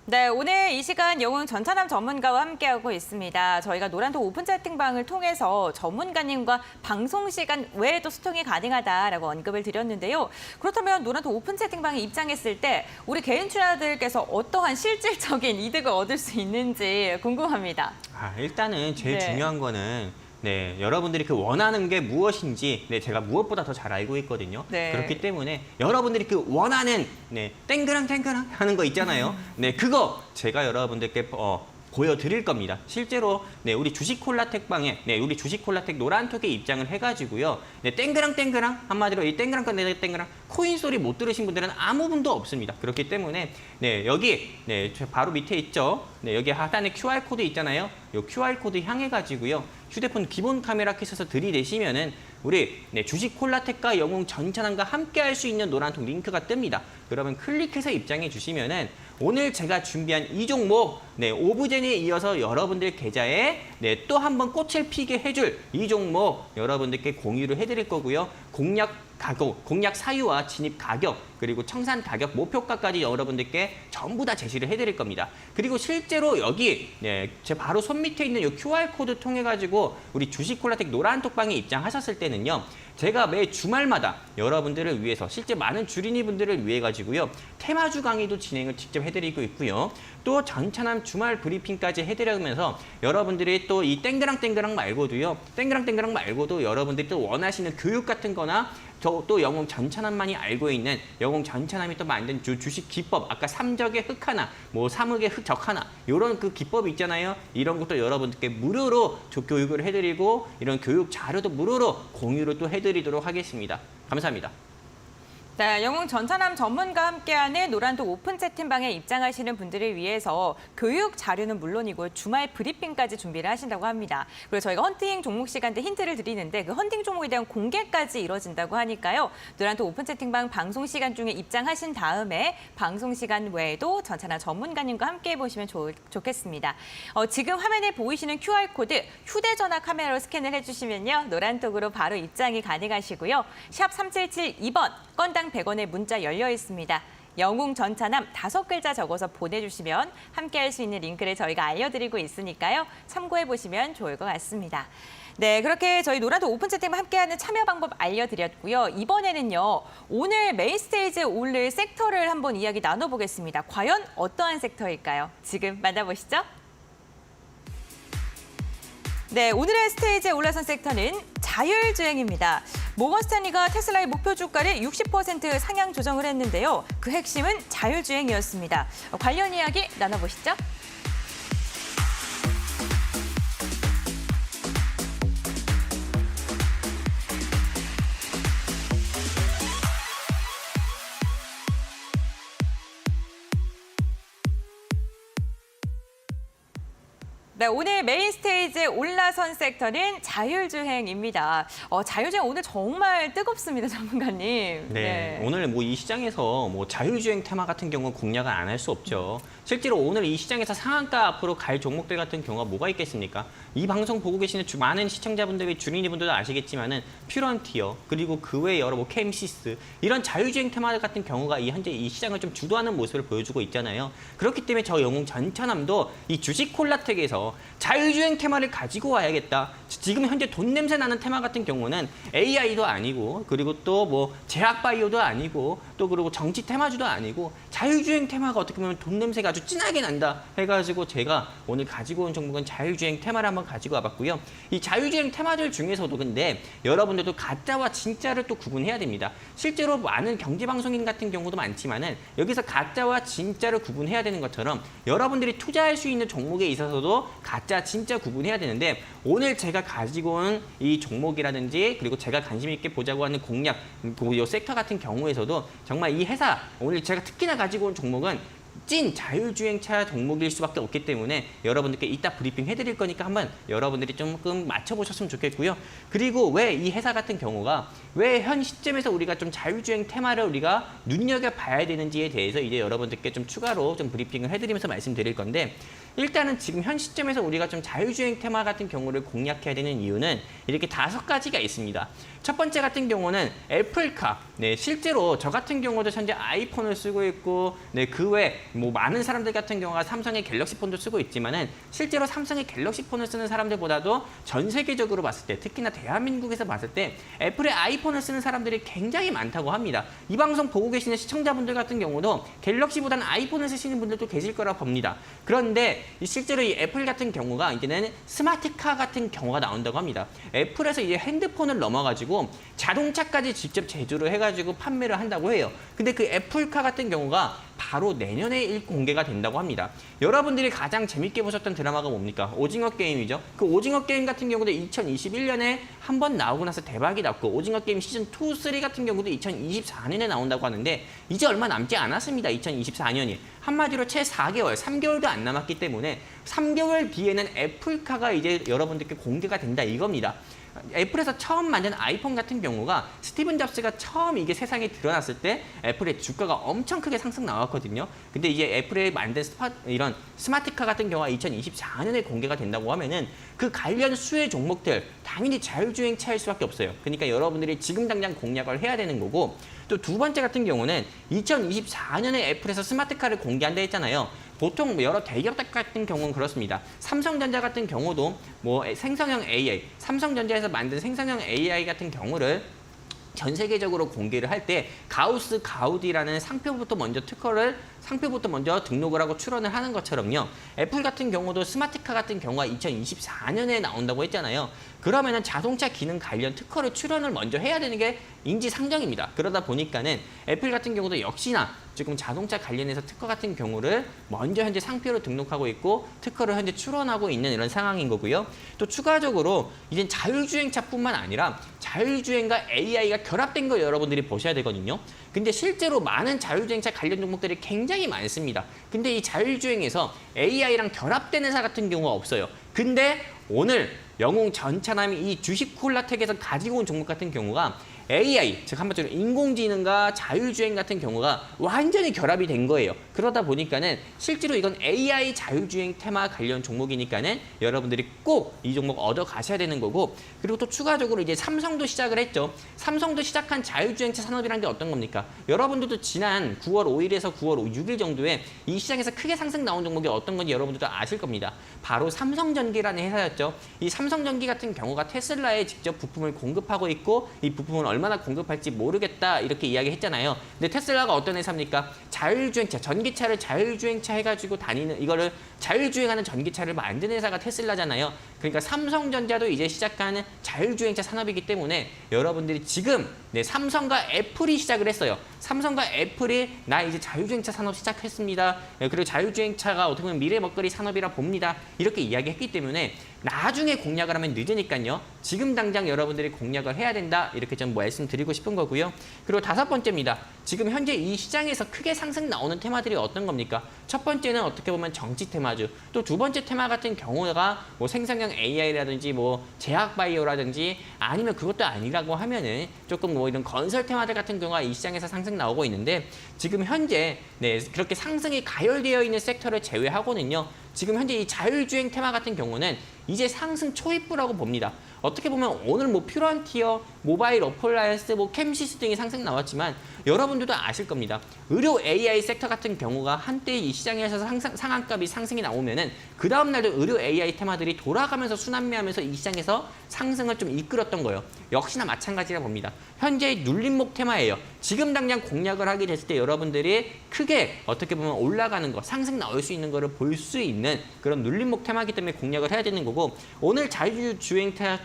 네, 오늘 이 시간 영웅 전차남 전문가와 함께하고 있습니다. 저희가 노란톡 오픈 채팅방을 통해서 전문가님과 방송 시간 외에도 소통이 가능하다라고 언급을 드렸는데요. 그렇다면 노란톡 오픈 채팅방에 입장했을 때 우리 개인 투자자들께서 어떠한 실질적인 이득을 얻을 수 있는지 궁금합니다. 일단은 제일 네. 중요한 거는 네, 여러분들이 그 원하는 게 무엇인지 네, 제가 무엇보다 더 잘 알고 있거든요. 네. 그렇기 때문에 여러분들이 그 원하는 네, 땡그랑 하는 거 있잖아요. 네, 그거 제가 여러분들께 보여드릴 겁니다. 실제로 네, 우리 주식콜라텍 방에 우리 주식콜라텍 노란톡에 입장을 해가지고요. 네, 땡그랑 한마디로 이 땡그랑 코인 소리 못 들으신 분들은 아무 분도 없습니다. 그렇기 때문에 네, 여기 바로 밑에 있죠. 네, 여기 하단에 QR코드 있잖아요. 이 QR코드 향해가지고요. 휴대폰 기본 카메라 켜셔서 들이대시면은 우리 주식콜라텍과 영웅 전차남과 함께 할 수 있는 노란톡 링크가 뜹니다. 그러면 클릭해서 입장해 주시면은 오늘 제가 준비한 이 종목 오브젠에 이어서 여러분들 계좌에 또 한 번 꽃을 피게 해줄 이 종목 여러분들께 공유를 해드릴 거고요. 공략 가격, 공략 사유와 진입 가격, 그리고 청산 가격, 목표가까지 여러분들께 전부 다 제시를 해드릴 겁니다. 그리고 실제로 여기 제 바로 손 밑에 있는 이 QR코드 통해 가지고 우리 주식콜라텍 노란 톡방에 입장하셨을 때는요. 제가 매 주말마다 여러분들을 위해서 실제 많은 주린이 분들을 위해 가지고요. 테마주 강의도 진행을 직접 해드리고 있고요. 또 전차남 주말 브리핑까지 해드리면서 여러분들이 또 이 땡그랑 말고도요. 땡그랑 말고도 여러분들이 또 원하시는 교육 같은 거나 또 영웅 전차남만이 알고 있는 영웅 전차남이 또 만든 주식 기법, 아까 삼적의 흑 하나, 뭐 삼흑의 흑적 하나, 이런 그 기법이 있잖아요. 이런 것도 여러분들께 무료로 교육을 해드리고 이런 교육 자료도 무료로 공유를 또 해드리도록 하겠습니다. 감사합니다. 자, 영웅 전차남 전문가와 함께하는 노란톡 오픈 채팅방에 입장하시는 분들을 위해서 교육 자료는 물론이고 주말 브리핑까지 준비를 하신다고 합니다. 그리고 저희가 헌팅 종목 시간대 힌트를 드리는데 그 헌팅 종목에 대한 공개까지 이뤄진다고 하니까요. 노란톡 오픈 채팅방 방송 시간 중에 입장하신 다음에 방송 시간 외에도 전차남 전문가님과 함께 해보시면 좋겠습니다. 지금 화면에 보이시는 QR코드 휴대전화 카메라로 스캔을 해주시면요. 노란톡으로 바로 입장이 가능하시고요. 샵 3772번 건당 100원의 문자 열려 있습니다. 영웅 전차남 5글자 적어서 보내주시면 함께할 수 있는 링크를 저희가 알려드리고 있으니까요. 참고해보시면 좋을 것 같습니다. 네, 그렇게 저희 노란톡 오픈 채팅과 함께하는 참여 방법 알려드렸고요. 이번에는요. 오늘 메인 스테이지에 오를 섹터를 한번 이야기 나눠보겠습니다. 과연 어떠한 섹터일까요? 지금 만나보시죠. 네, 오늘의 스테이지에 올라선 섹터는 자율주행입니다. 모건스탠리가 테슬라의 목표 주가를 60% 상향 조정을 했는데요. 그 핵심은 자율주행이었습니다. 관련 이야기 나눠보시죠. 네, 오늘 메인 스테이지에 올라선 섹터는 자율주행입니다. 자율주행 오늘 정말 뜨겁습니다, 전문가님. 네, 오늘 뭐 이 시장에서 뭐 자율주행 테마 같은 경우 공략을 안 할 수 없죠. 실제로 오늘 이 시장에서 상한가 앞으로 갈 종목들 같은 경우가 뭐가 있겠습니까? 이 방송 보고 계시는 많은 시청자분들이 주린이분들도 아시겠지만은 퓨런티어 그리고 그 외에 여러 뭐 캠시스 이런 자율주행 테마 같은 경우가 현재 이 시장을 좀 주도하는 모습을 보여주고 있잖아요. 그렇기 때문에 저 영웅 전차남도 이 주식콜라텍에서 자율주행 테마를 가지고 와야겠다. 지금 현재 돈 냄새 나는 테마 같은 경우는 AI도 아니고 그리고 또 뭐 제약바이오도 아니고 또 그리고 정치 테마주도 아니고 자율주행 테마가 어떻게 보면 돈 냄새가 아주 진하게 난다 해가지고 제가 오늘 가지고 온 종목은 자율주행 테마를 한번 가지고 와봤고요. 이 자율주행 테마들 중에서도 근데 여러분들도 가짜와 진짜를 또 구분해야 됩니다. 실제로 많은 경제방송인 같은 경우도 많지만은 여기서 가짜와 진짜를 구분해야 되는 것처럼 여러분들이 투자할 수 있는 종목에 있어서도 가짜, 진짜 구분해야 되는데 오늘 제가 가지고 온 이 종목이라든지 그리고 제가 관심 있게 보자고 하는 공략, 이 섹터 같은 경우에서도 정말 이 회사 오늘 제가 특히나 가지고 온 종목은 찐 자율주행차 종목일 수밖에 없기 때문에 여러분들께 이따 브리핑 해드릴 거니까 한번 여러분들이 조금 맞춰보셨으면 좋겠고요. 그리고 왜 이 회사 같은 경우가 왜 현 시점에서 우리가 좀 자율주행 테마를 우리가 눈여겨봐야 되는지에 대해서 이제 여러분들께 좀 추가로 좀 브리핑을 해드리면서 말씀드릴 건데 일단은 지금 현 시점에서 우리가 좀 자율주행 테마 같은 경우를 공략해야 되는 이유는 이렇게 5가지가 있습니다. 첫 번째 같은 경우는 애플카. 네, 실제로 저 같은 경우도 현재 아이폰을 쓰고 있고, 네, 그 외 뭐 많은 사람들 같은 경우가 삼성의 갤럭시 폰도 쓰고 있지만은 실제로 삼성의 갤럭시 폰을 쓰는 사람들보다도 전 세계적으로 봤을 때, 특히나 대한민국에서 봤을 때 애플의 아이폰을 쓰는 사람들이 굉장히 많다고 합니다. 이 방송 보고 계시는 시청자분들 같은 경우도 갤럭시보다는 아이폰을 쓰시는 분들도 계실 거라 봅니다. 그런데 실제로 이 애플 같은 경우가 이제는 스마트카 같은 경우가 나온다고 합니다. 애플에서 이제 핸드폰을 넘어가지고 자동차까지 직접 제조를 해가지고 판매를 한다고 해요. 근데 그 애플카 같은 경우가 바로 내년에 공개가 된다고 합니다. 여러분들이 가장 재밌게 보셨던 드라마가 뭡니까? 오징어 게임이죠. 그 오징어 게임 같은 경우도 2021년에 한 번 나오고 나서 대박이 났고 오징어 게임 시즌 2, 3 같은 경우도 2024년에 나온다고 하는데 이제 얼마 남지 않았습니다. 2024년이. 한마디로 채 4개월, 3개월도 안 남았기 때문에 3개월 뒤에는 애플카가 이제 여러분들께 공개가 된다 이겁니다. 애플에서 처음 만든 아이폰 같은 경우가 스티븐 잡스가 처음 이게 세상에 드러났을 때 애플의 주가가 엄청 크게 상승 나왔거든요. 근데 이제 애플에 만든 이런 스마트카 같은 경우가 2024년에 공개가 된다고 하면은 그 관련 수혜 종목들 당연히 자율주행차일 수밖에 없어요. 그러니까 여러분들이 지금 당장 공략을 해야 되는 거고 또 두 번째 같은 경우는 2024년에 애플에서 스마트카를 공개한다 했잖아요. 보통 여러 대기업 같은 경우는 그렇습니다. 삼성전자 같은 경우도 뭐 생성형 AI, 삼성전자에서 만든 생성형 AI 같은 경우를 전 세계적으로 공개를 할 때 가우스 가우디라는 상표부터 먼저 등록을 하고 출원을 하는 것처럼요. 애플 같은 경우도 스마트카 같은 경우가 2024년에 나온다고 했잖아요. 그러면은 자동차 기능 관련 특허를 출원을 먼저 해야 되는 게 인지상정입니다. 그러다 보니까는 애플 같은 경우도 역시나 지금 자동차 관련해서 특허 같은 경우를 먼저 현재 상표로 등록하고 있고 특허를 현재 출원하고 있는 이런 상황인 거고요. 또 추가적으로 이제 자율주행차뿐만 아니라 자율주행과 AI가 결합된 거 여러분들이 보셔야 되거든요. 근데 실제로 많은 자율주행차 관련 종목들이 굉장히 많습니다. 근데 이 자율주행에서 AI랑 결합된 회사 같은 경우가 없어요. 근데 오늘 영웅 전차남이 이 주식콜라텍에서 가지고 온 종목 같은 경우가 AI, 즉 한마디로 인공지능과 자율주행 같은 경우가 완전히 결합이 된 거예요. 그러다 보니까는 실제로 이건 AI 자율주행 테마 관련 종목이니까는 여러분들이 꼭 이 종목 얻어 가셔야 되는 거고 그리고 또 추가적으로 이제 삼성도 시작을 했죠. 삼성도 시작한 자율주행차 산업이란 게 어떤 겁니까? 여러분들도 지난 9월 5일에서 9월 6일 정도에 이 시장에서 크게 상승 나온 종목이 어떤 건지 여러분들도 아실 겁니다. 바로 삼성전기라는 회사였죠. 이 삼성전기 같은 경우가 테슬라에 직접 부품을 공급하고 있고 이 부품을 얼마나 공급할지 모르겠다 이렇게 이야기했잖아요. 근데 테슬라가 어떤 회사입니까? 자율주행차, 전기차를 자율주행차 해가지고 다니는 이거를 자율주행하는 전기차를 만드는 회사가 테슬라잖아요. 그러니까 삼성전자도 이제 시작하는 자율주행차 산업이기 때문에 여러분들이 지금 삼성과 애플이 시작을 했어요. 삼성과 애플이 나 이제 자율주행차 산업 시작했습니다. 그리고 자율주행차가 어떻게 보면 미래 먹거리 산업이라 봅니다. 이렇게 이야기했기 때문에 나중에 공략을 하면 늦으니까요. 지금 당장 여러분들이 공략을 해야 된다. 이렇게 좀 말씀드리고 싶은 거고요. 그리고 다섯 번째입니다. 지금 현재 이 시장에서 크게 상승 나오는 테마들이 어떤 겁니까? 첫 번째는 어떻게 보면 정치 테마죠. 또 두 번째 테마 같은 경우가 뭐 생성형 AI라든지 뭐 제약바이오라든지 아니면 그것도 아니라고 하면은 조금 뭐 이런 건설 테마들 같은 경우가 이 시장에서 상승 나오고 있는데 지금 현재 그렇게 상승이 가열되어 있는 섹터를 제외하고는요. 지금 현재 이 자율주행 테마 같은 경우는 이제 상승 초입부라고 봅니다. 어떻게 보면 오늘 뭐 퓨런티어, 모바일 어플라이언스, 뭐 캠시스 등이 상승 나왔지만 여러분들도 아실 겁니다. 의료 AI 섹터 같은 경우가 한때 이 시장에서 상한값이 상승이 나오면은 그 다음 날도 의료 AI 테마들이 돌아가면서 순환매하면서 이 시장에서 상승을 좀 이끌었던 거예요. 역시나 마찬가지라 봅니다. 현재 눌림목 테마예요. 지금 당장 공략을 하게 됐을 때 여러분들이 크게 어떻게 보면 올라가는 거, 상승 나올 수 있는 거를 볼 수 있는 그런 눌림목 테마이기 때문에 공략을 해야 되는 거고 오늘 자율주행차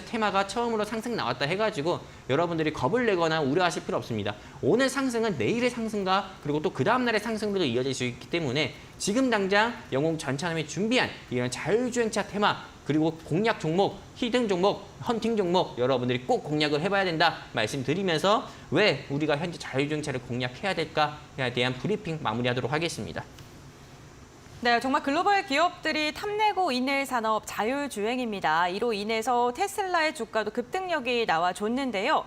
테마가 처음으로 상승 나왔다 해가지고 여러분들이 겁을 내거나 우려하실 필요 없습니다. 오늘 상승은 내일의 상승과 그리고 또 그 다음날의 상승으로도 이어질 수 있기 때문에 지금 당장 영웅 전차남이 준비한 이런 자율주행차 테마 그리고 공략 종목, 히든 종목, 헌팅 종목 여러분들이 꼭 공략을 해봐야 된다 말씀드리면서 왜 우리가 현재 자율주행차를 공략해야 될까에 대한 브리핑 마무리하도록 하겠습니다. 네, 정말 글로벌 기업들이 탐내고 있는 산업 자율주행입니다. 이로 인해서 테슬라의 주가도 급등력이 나와줬는데요.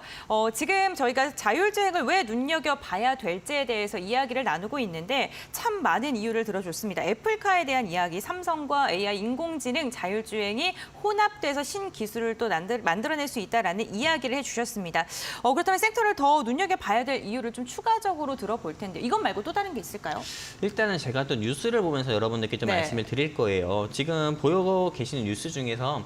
지금 저희가 자율주행을 왜 눈여겨봐야 될지에 대해서 이야기를 나누고 있는데 참 많은 이유를 들어줬습니다. 애플카에 대한 이야기, 삼성과 AI 인공지능 자율주행이 혼합돼서 신기술을 또 만들어낼 수 있다라는 이야기를 해주셨습니다. 그렇다면 섹터를 더 눈여겨봐야 될 이유를 좀 추가적으로 들어볼 텐데 이것 말고 또 다른 게 있을까요? 일단은 제가 또 뉴스를 보면서 여러분들께 좀 말씀을 드릴 거예요. 지금 보고 계시는 뉴스 중에서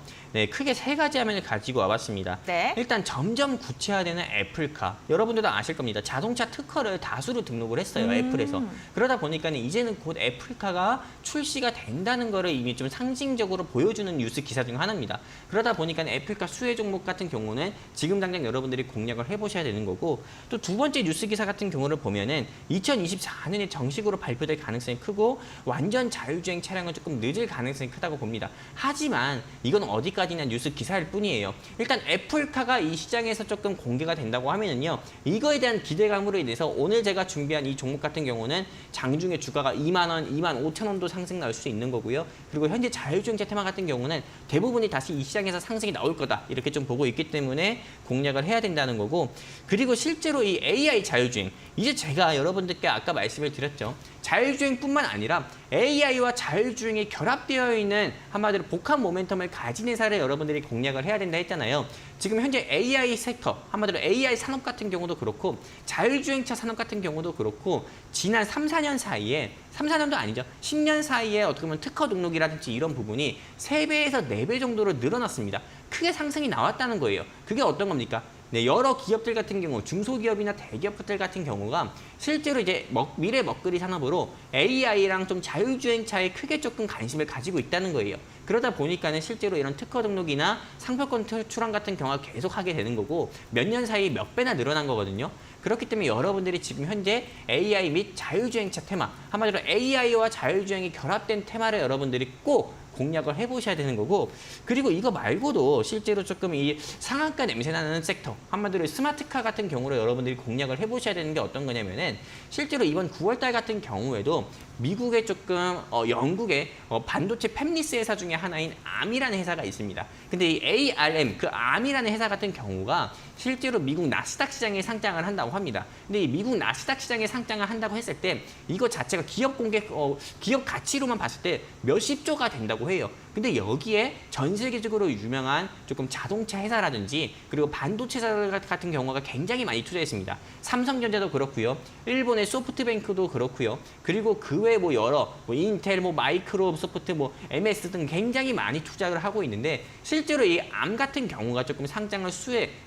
크게 세 가지 화면을 가지고 와봤습니다. 일단 점점 구체화되는 애플카. 여러분들도 아실 겁니다. 자동차 특허를 다수로 등록을 했어요. 애플에서. 그러다 보니까 이제는 곧 애플카가 출시가 된다는 거를 이미 좀 상징적으로 보여주는 뉴스 기사 중 하나입니다. 그러다 보니까 애플카 수혜 종목 같은 경우는 지금 당장 여러분들이 공략을 해보셔야 되는 거고 또 두 번째 뉴스 기사 같은 경우를 보면은 2024년에 정식으로 발표될 가능성이 크고 완전 자율주행 차량은 조금 늦을 가능성이 크다고 봅니다. 하지만 이건 어디까지나 뉴스 기사일 뿐이에요. 일단 애플카가 이 시장에서 조금 공개가 된다고 하면은요. 이거에 대한 기대감으로 인해서 오늘 제가 준비한 이 종목 같은 경우는 장중에 주가가 2만 원, 2만 5천 원도 상승 나올 수 있는 거고요. 그리고 현재 자율주행차 테마 같은 경우는 대부분이 다시 이 시장에서 상승이 나올 거다. 이렇게 좀 보고 있기 때문에 공략을 해야 된다는 거고 그리고 실제로 이 AI 자율주행 이제 제가 여러분들께 아까 말씀을 드렸죠. 자율주행뿐만 아니라 AI와 자율주행이 결합되어 있는 한마디로 복합 모멘텀을 가진 회사를 여러분들이 공략을 해야 된다 했잖아요. 지금 현재 AI 섹터, 한마디로 AI 산업 같은 경우도 그렇고 자율주행차 산업 같은 경우도 그렇고 지난 3, 4년 사이에 3, 4년도 아니죠. 10년 사이에 어떻게 보면 특허 등록이라든지 이런 부분이 3배에서 4배 정도로 늘어났습니다. 크게 상승이 나왔다는 거예요. 그게 어떤 겁니까? 네, 여러 기업들 같은 경우, 중소기업이나 대기업들 같은 경우가 실제로 이제 미래 먹거리 산업으로 AI랑 좀 자율주행차에 크게 조금 관심을 가지고 있다는 거예요. 그러다 보니까는 실제로 이런 특허 등록이나 상표권 출원 같은 경우가 계속 하게 되는 거고 몇 년 사이 몇 배나 늘어난 거거든요. 그렇기 때문에 여러분들이 지금 현재 AI 및 자율주행차 테마, 한마디로 AI와 자율주행이 결합된 테마를 여러분들이 꼭 공략을 해보셔야 되는 거고 그리고 이거 말고도 실제로 조금 이 상한가 냄새 나는 섹터 한마디로 스마트카 같은 경우로 여러분들이 공략을 해보셔야 되는 게 어떤 거냐면은 실제로 이번 9월달 같은 경우에도 미국의 조금 영국의 반도체 팹리스 회사 중에 하나인 암이라는 회사가 있습니다. 근데 이 ARM 그 암이라는 회사 같은 경우가 실제로 미국 나스닥 시장에 상장을 한다고 합니다. 근데 이 미국 나스닥 시장에 상장을 한다고 했을 때 이거 자체가 기업 가치로만 봤을 때 몇십 조가 된다고 해요. 근데 여기에 전 세계적으로 유명한 조금 자동차 회사라든지 그리고 반도체 회사 같은 경우가 굉장히 많이 투자했습니다. 삼성전자도 그렇고요. 일본의 소프트뱅크도 그렇고요. 그리고 그 외에 여러 인텔, 마이크로소프트, MS 등 굉장히 많이 투자를 하고 있는데 실제로 이 암 같은 경우가 조금 상장을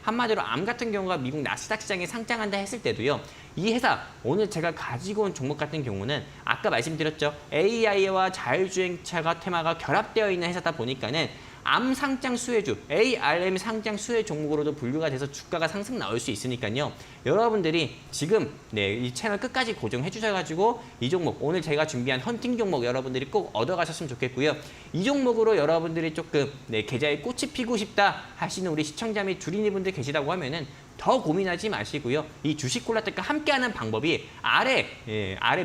한마디로 암 같은 경우가 미국 나스닥 시장에 상장한다 했을 때도요. 이 회사 오늘 제가 가지고 온 종목 같은 경우는 아까 말씀드렸죠. AI와 자율주행차가 테마가 결합되어 있는 회사다 보니까는 암 상장 수혜주, ARM 상장 수혜 종목으로도 분류가 돼서 주가가 상승 나올 수 있으니까요. 여러분들이 지금 이 채널 끝까지 고정해 주셔가지고 이 종목 오늘 제가 준비한 헌팅 종목 여러분들이 꼭 얻어가셨으면 좋겠고요. 이 종목으로 여러분들이 조금 계좌에 꽃이 피고 싶다 하시는 우리 시청자 및 주린이분들 계시다고 하면은 더 고민하지 마시고요. 이 주식 콜라텍과 함께하는 방법이 아래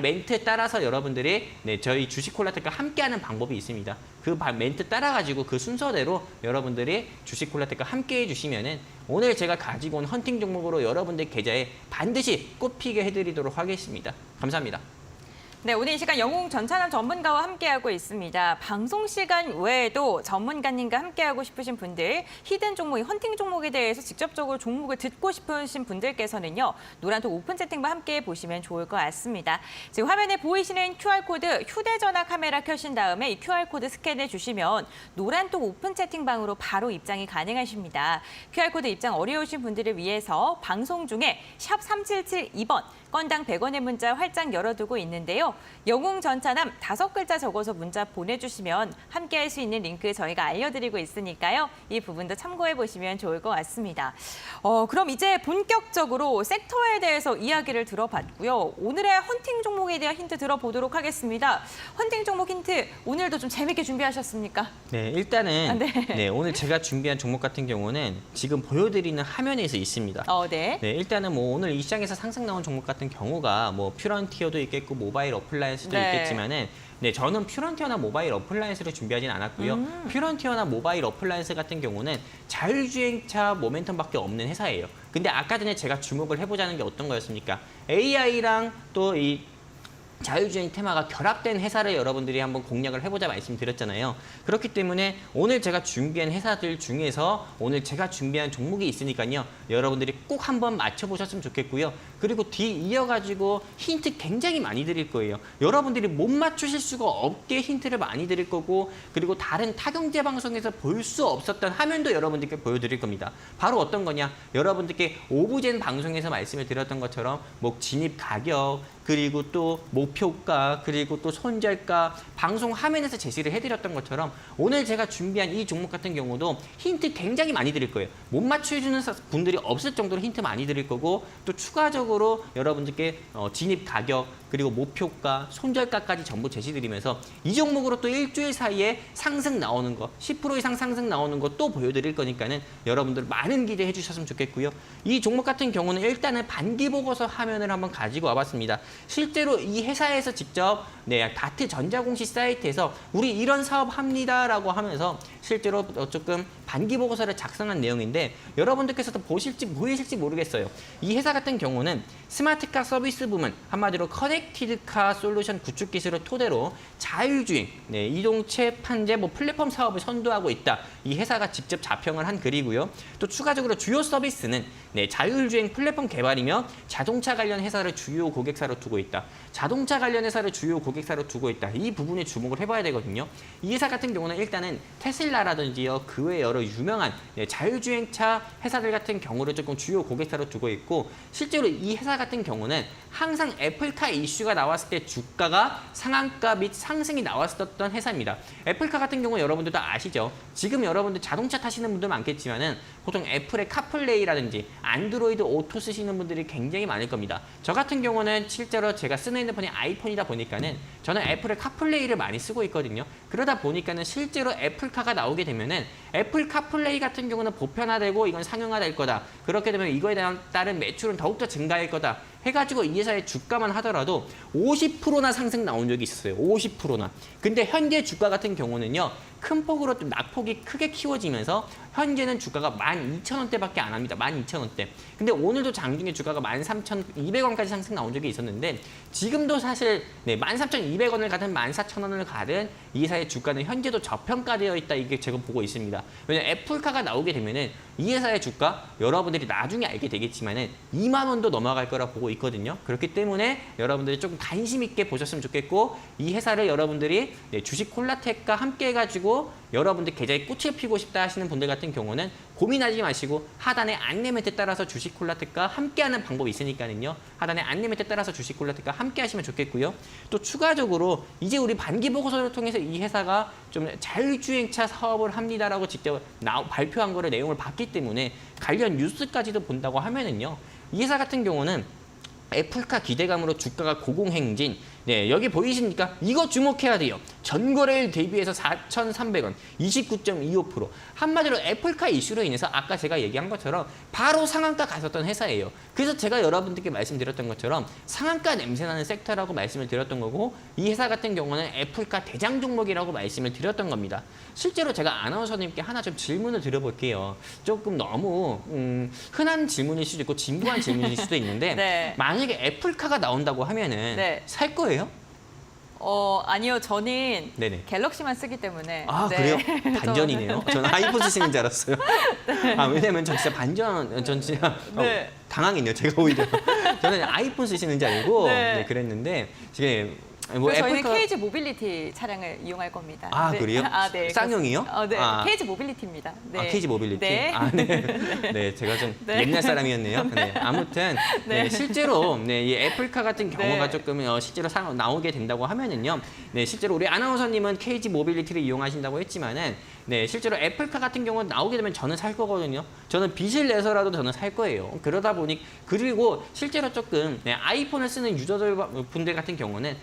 멘트에 따라서 여러분들이 저희 주식 콜라텍과 함께하는 방법이 있습니다. 그 멘트 따라가지고 그 순서대로 여러분들이 주식 콜라텍과 함께 해주시면은 오늘 제가 가지고 온 헌팅 종목으로 여러분들 계좌에 반드시 꽃피게 해드리도록 하겠습니다. 감사합니다. 네, 오늘 이 시간 영웅 전찬환 전문가와 함께하고 있습니다. 방송 시간 외에도 전문가님과 함께하고 싶으신 분들, 히든 종목, 헌팅 종목에 대해서 직접적으로 종목을 듣고 싶으신 분들께서는요. 노란톡 오픈 채팅방 함께 보시면 좋을 것 같습니다. 지금 화면에 보이시는 QR코드 휴대전화 카메라 켜신 다음에 이 QR코드 스캔해 주시면 노란톡 오픈 채팅방으로 바로 입장이 가능하십니다. QR코드 입장 어려우신 분들을 위해서 방송 중에 샵 3772번 건당 100원의 문자 활짝 열어두고 있는데요. 영웅 전차남 5글자 적어서 문자 보내주시면 함께할 수 있는 링크 저희가 알려드리고 있으니까요. 이 부분도 참고해 보시면 좋을 것 같습니다. 그럼 이제 본격적으로 섹터에 대해서 이야기를 들어봤고요. 오늘의 헌팅 종목에 대한 힌트 들어보도록 하겠습니다. 헌팅 종목 힌트 오늘도 좀 재밌게 준비하셨습니까? 네, 일단은 네. 오늘 제가 준비한 종목 같은 경우는 지금 보여드리는 화면에서 있습니다. 네. 일단은 오늘 이 시장에서 상승 나온 종목 같은 경우가 퓨런티어도 있겠고 모바일 어플라이언스도 있겠지만은 저는 퓨런티어나 모바일 어플라이언스를 준비하진 않았고요. 퓨런티어나 모바일 어플라이언스 같은 경우는 자율주행차 모멘텀밖에 없는 회사예요. 근데 아까 전에 제가 주목을 해보자는 게 어떤 거였습니까? AI랑 또 이 자율주행 테마가 결합된 회사를 여러분들이 한번 공략을 해보자 말씀드렸잖아요. 그렇기 때문에 오늘 제가 준비한 회사들 중에서 오늘 제가 준비한 종목이 있으니까요. 여러분들이 꼭 한번 맞춰보셨으면 좋겠고요. 그리고 뒤 이어가지고 힌트 굉장히 많이 드릴 거예요. 여러분들이 못 맞추실 수가 없게 힌트를 많이 드릴 거고 그리고 다른 타경제 방송에서 볼 수 없었던 화면도 여러분들께 보여드릴 겁니다. 바로 어떤 거냐? 여러분들께 오브젠 방송에서 말씀을 드렸던 것처럼 진입 가격 그리고 또 목표가 그리고 또 손절가 방송 화면에서 제시를 해드렸던 것처럼 오늘 제가 준비한 이 종목 같은 경우도 힌트 굉장히 많이 드릴 거예요. 못 맞춰주는 분들이 없을 정도로 힌트 많이 드릴 거고 또 추가적으로 여러분들께 진입 가격 그리고 목표가 손절가까지 전부 제시드리면서 이 종목으로 또 일주일 사이에 상승 나오는 거 10% 이상 상승 나오는 거 또 보여드릴 거니까는 여러분들 많은 기대해 주셨으면 좋겠고요. 이 종목 같은 경우는 일단은 반기 보고서 화면을 한번 가지고 와봤습니다. 실제로 이 회사에서 직접 다트 전자공시 사이트에서 우리 이런 사업 합니다라고 하면서 실제로 조금 반기 보고서를 작성한 내용인데 여러분들께서도 보이실지 모르겠어요. 이 회사 같은 경우는 스마트카 서비스 부문, 한마디로 커넥티드카 솔루션 구축 기술을 토대로 자율주행, 이동체 판재, 플랫폼 사업을 선도하고 있다. 이 회사가 직접 자평을 한 글이고요. 또 추가적으로 주요 서비스는 자율주행 플랫폼 개발이며 자동차 관련 회사를 주요 고객사로 두고 있다. 자동차 관련 회사를 주요 고객사로 두고 있다. 이 부분에 주목을 해봐야 되거든요. 이 회사 같은 경우는 일단은 테슬라라든지요, 그 외 여러 유명한 자율주행차 회사들 같은 경우를 조금 주요 고객사로 두고 있고, 실제로 이 회사 같은 경우는 항상 애플카 이슈가 나왔을 때 주가가 상한가 및 상승이 나왔었던 회사입니다. 애플카 같은 경우 여러분들도 아시죠? 지금 여러분들 자동차 타시는 분들 많겠지만은 보통 애플의 카플레이라든지 안드로이드 오토 쓰시는 분들이 굉장히 많을 겁니다. 저 같은 경우는 실제로 제가 쓰는 핸드폰이 아이폰이다 보니까는 저는 애플의 카플레이를 많이 쓰고 있거든요. 그러다 보니까는 실제로 애플카가 나오게 되면은 애플 카플레이 같은 경우는 보편화되고 이건 상용화될 거다. 그렇게 되면 이거에 따른 매출은 더욱더 증가할 거다. 해가지고 이 회사의 주가만 하더라도 50%나 상승 나온 적이 있었어요. 50%나. 근데 현재 주가 같은 경우는요. 큰 폭으로 좀 낙폭이 크게 키워지면서 현재는 주가가 12,000원대밖에 안 합니다. 12,000원대. 근데 오늘도 장중에 주가가 13,200원까지 상승 나온 적이 있었는데 지금도 사실 13,200원을 가든 14,000원을 가든 이 회사의 주가는 현재도 저평가되어 있다. 이게 제가 보고 있습니다. 왜냐면 애플카가 나오게 되면은 이 회사의 주가 여러분들이 나중에 알게 되겠지만은 2만 원도 넘어갈 거라 보고 있거든요. 그렇기 때문에 여러분들이 조금 관심 있게 보셨으면 좋겠고, 이 회사를 여러분들이 주식 콜라텍과 함께 해가지고 여러분들 계좌에 꽃을 피우고 싶다 하시는 분들 같은 경우는 고민하지 마시고 하단의 안내 멘트 따라서 주식 콜라텍과 함께하는 방법이 있으니까는요. 하단의 안내 멘트 따라서 주식 콜라텍과 함께 하시면 좋겠고요. 또 추가적으로 이제 우리 반기 보고서를 통해서 이 회사가 좀 자율주행차 사업을 합니다라고 직접 발표한 거를 내용을 봤기 때문에 관련 뉴스까지도 본다고 하면은요. 이 회사 같은 경우는 애플카 기대감으로 주가가 고공행진. 여기 보이십니까? 이거 주목해야 돼요. 전거래일 대비해서 4,300원, 29.25%. 한마디로 애플카 이슈로 인해서 아까 제가 얘기한 것처럼 바로 상한가 갔었던 회사예요. 그래서 제가 여러분들께 말씀드렸던 것처럼 상한가 냄새나는 섹터라고 말씀을 드렸던 거고, 이 회사 같은 경우는 애플카 대장 종목이라고 말씀을 드렸던 겁니다. 실제로 제가 아나운서님께 하나 좀 질문을 드려볼게요. 조금 너무 흔한 질문일 수도 있고 진부한 질문일 수도 있는데 네. 만약에 애플카가 나온다고 하면은 살 거예요? 아니요. 저는 네네. 갤럭시만 쓰기 때문에. 아, 그래요? 반전이네요. 저는 아이폰 쓰시는 줄 알았어요. 왜냐면 전 진짜 전 진짜 당황했네요. 제가 오히려. 저는 아이폰 쓰시는 줄 알고 그랬는데 지금 저희는 KG 모빌리티 차량을 이용할 겁니다. 아, 그래요? 네. 쌍용이요? 네. KG 모빌리티입니다. 네. KG 모빌리티? 네. 네, 제가 좀 옛날 사람이었네요. 아무튼 실제로 이 애플카 같은 경우가 조금 실제로 나오게 된다고 하면은요. 실제로 우리 아나운서님은 KG 모빌리티를 이용하신다고 했지만은 실제로 애플카 같은 경우는 나오게 되면 저는 살 거거든요. 저는 빚을 내서라도 저는 살 거예요. 그러다 보니 그리고 실제로 조금 아이폰을 쓰는 유저들 분들 같은 경우는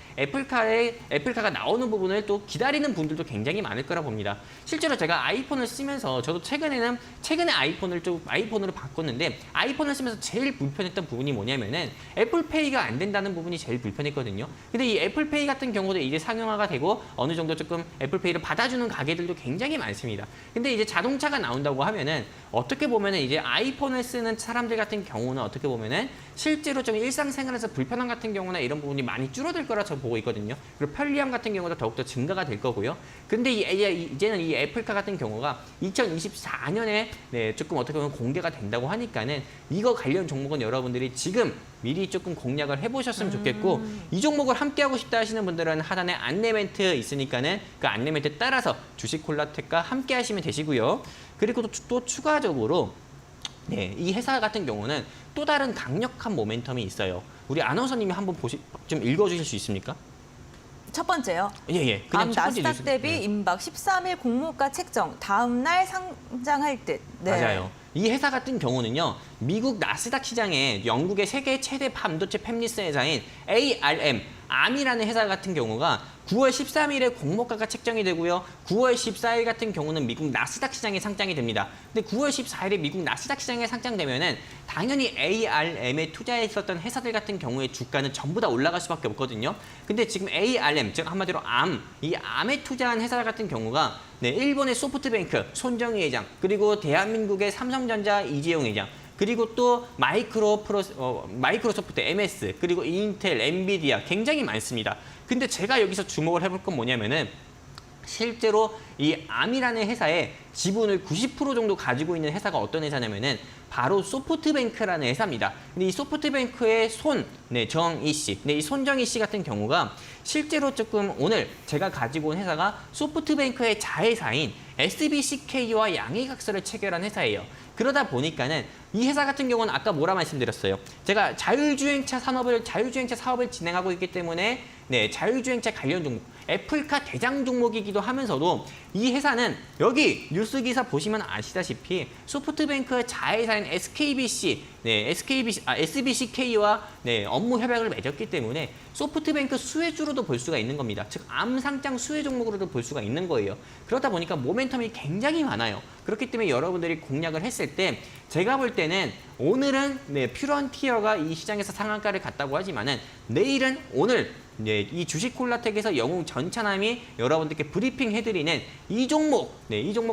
애플카가 나오는 부분을 또 기다리는 분들도 굉장히 많을 거라 봅니다. 실제로 제가 아이폰을 쓰면서 저도 최근에 아이폰으로 바꿨는데 아이폰을 쓰면서 제일 불편했던 부분이 뭐냐면은 애플페이가 안 된다는 부분이 제일 불편했거든요. 근데 이 애플페이 같은 경우도 이제 상용화가 되고 어느 정도 조금 애플페이를 받아주는 가게들도 굉장히 많습니다. 근데 이제 자동차가 나온다고 하면은 어떻게 보면은 이제 아이폰을 쓰는 사람들 같은 경우는 어떻게 보면은 실제로 좀 일상생활에서 불편함 같은 경우나 이런 부분이 많이 줄어들 거라 저 보고 있거든요. 그리고 편리함 같은 경우도 더욱더 증가가 될 거고요. 근데 이제는 이 애플카 같은 경우가 2024년에 조금 어떻게 보면 공개가 된다고 하니까는 이거 관련 종목은 여러분들이 지금 미리 조금 공략을 해보셨으면 좋겠고, 이 종목을 함께 하고 싶다 하시는 분들은 하단에 안내 멘트 있으니까는 그 안내 멘트 따라서 주식 콜라텍과 함께 하시면 되시고요. 그리고 또 추가적으로 이 회사 같은 경우는 또 다른 강력한 모멘텀이 있어요. 우리 아나운서님이 한번 좀 읽어주실 수 있습니까? 첫 번째요. 그냥 다음 첫 번째 나스닥 뉴스. 대비 임박 13일 공모가 책정. 다음 날 상장할 듯. 맞아요. 이 회사 같은 경우는요. 미국 나스닥 시장에 영국의 세계 최대 반도체 팹리스 회사인 ARM, 암이라는 회사 같은 경우가 9월 13일에 공모가가 책정이 되고요. 9월 14일 같은 경우는 미국 나스닥 시장에 상장이 됩니다. 근데 9월 14일에 미국 나스닥 시장에 상장되면은 당연히 ARM에 투자했었던 회사들 같은 경우에 주가는 전부 다 올라갈 수밖에 없거든요. 근데 지금 ARM, 즉 한마디로 이 암에 투자한 회사 같은 경우가 일본의 소프트뱅크 손정희 회장, 그리고 대한민국의 삼성전자 이재용 회장, 그리고 또 마이크로소프트, MS, 그리고 인텔, 엔비디아 굉장히 많습니다. 근데 제가 여기서 주목을 해볼 건 뭐냐면은 실제로 이 암이라는 회사의 지분을 90% 정도 가지고 있는 회사가 어떤 회사냐면은 바로 소프트뱅크라는 회사입니다. 근데 이 소프트뱅크의 정희 씨, 이 손정희 씨 같은 경우가 실제로 조금 오늘 제가 가지고 온 회사가 소프트뱅크의 자회사인 SBCK와 양해각서를 체결한 회사예요. 그러다 보니까는 이 회사 같은 경우는 아까 뭐라 말씀드렸어요. 제가 자율주행차 사업을 진행하고 있기 때문에 자율주행차 관련 종목, 애플카 대장 종목이기도 하면서도 이 회사는 여기 뉴스 기사 보시면 아시다시피 소프트뱅크의 자회사인 SBCK와 업무 협약을 맺었기 때문에 소프트뱅크 수혜주로도 볼 수가 있는 겁니다. 즉 암상장 수혜 종목으로도 볼 수가 있는 거예요. 그러다 보니까 모멘텀이 굉장히 많아요. 그렇기 때문에 여러분들이 공략을 했을 때 제가 볼 때는 오늘은 퓨런티어가 이 시장에서 상한가를 갔다고 하지만은 내일은 이 주식콜라텍에서 영웅 전차남이 여러분들께 브리핑 해드리는 이 종목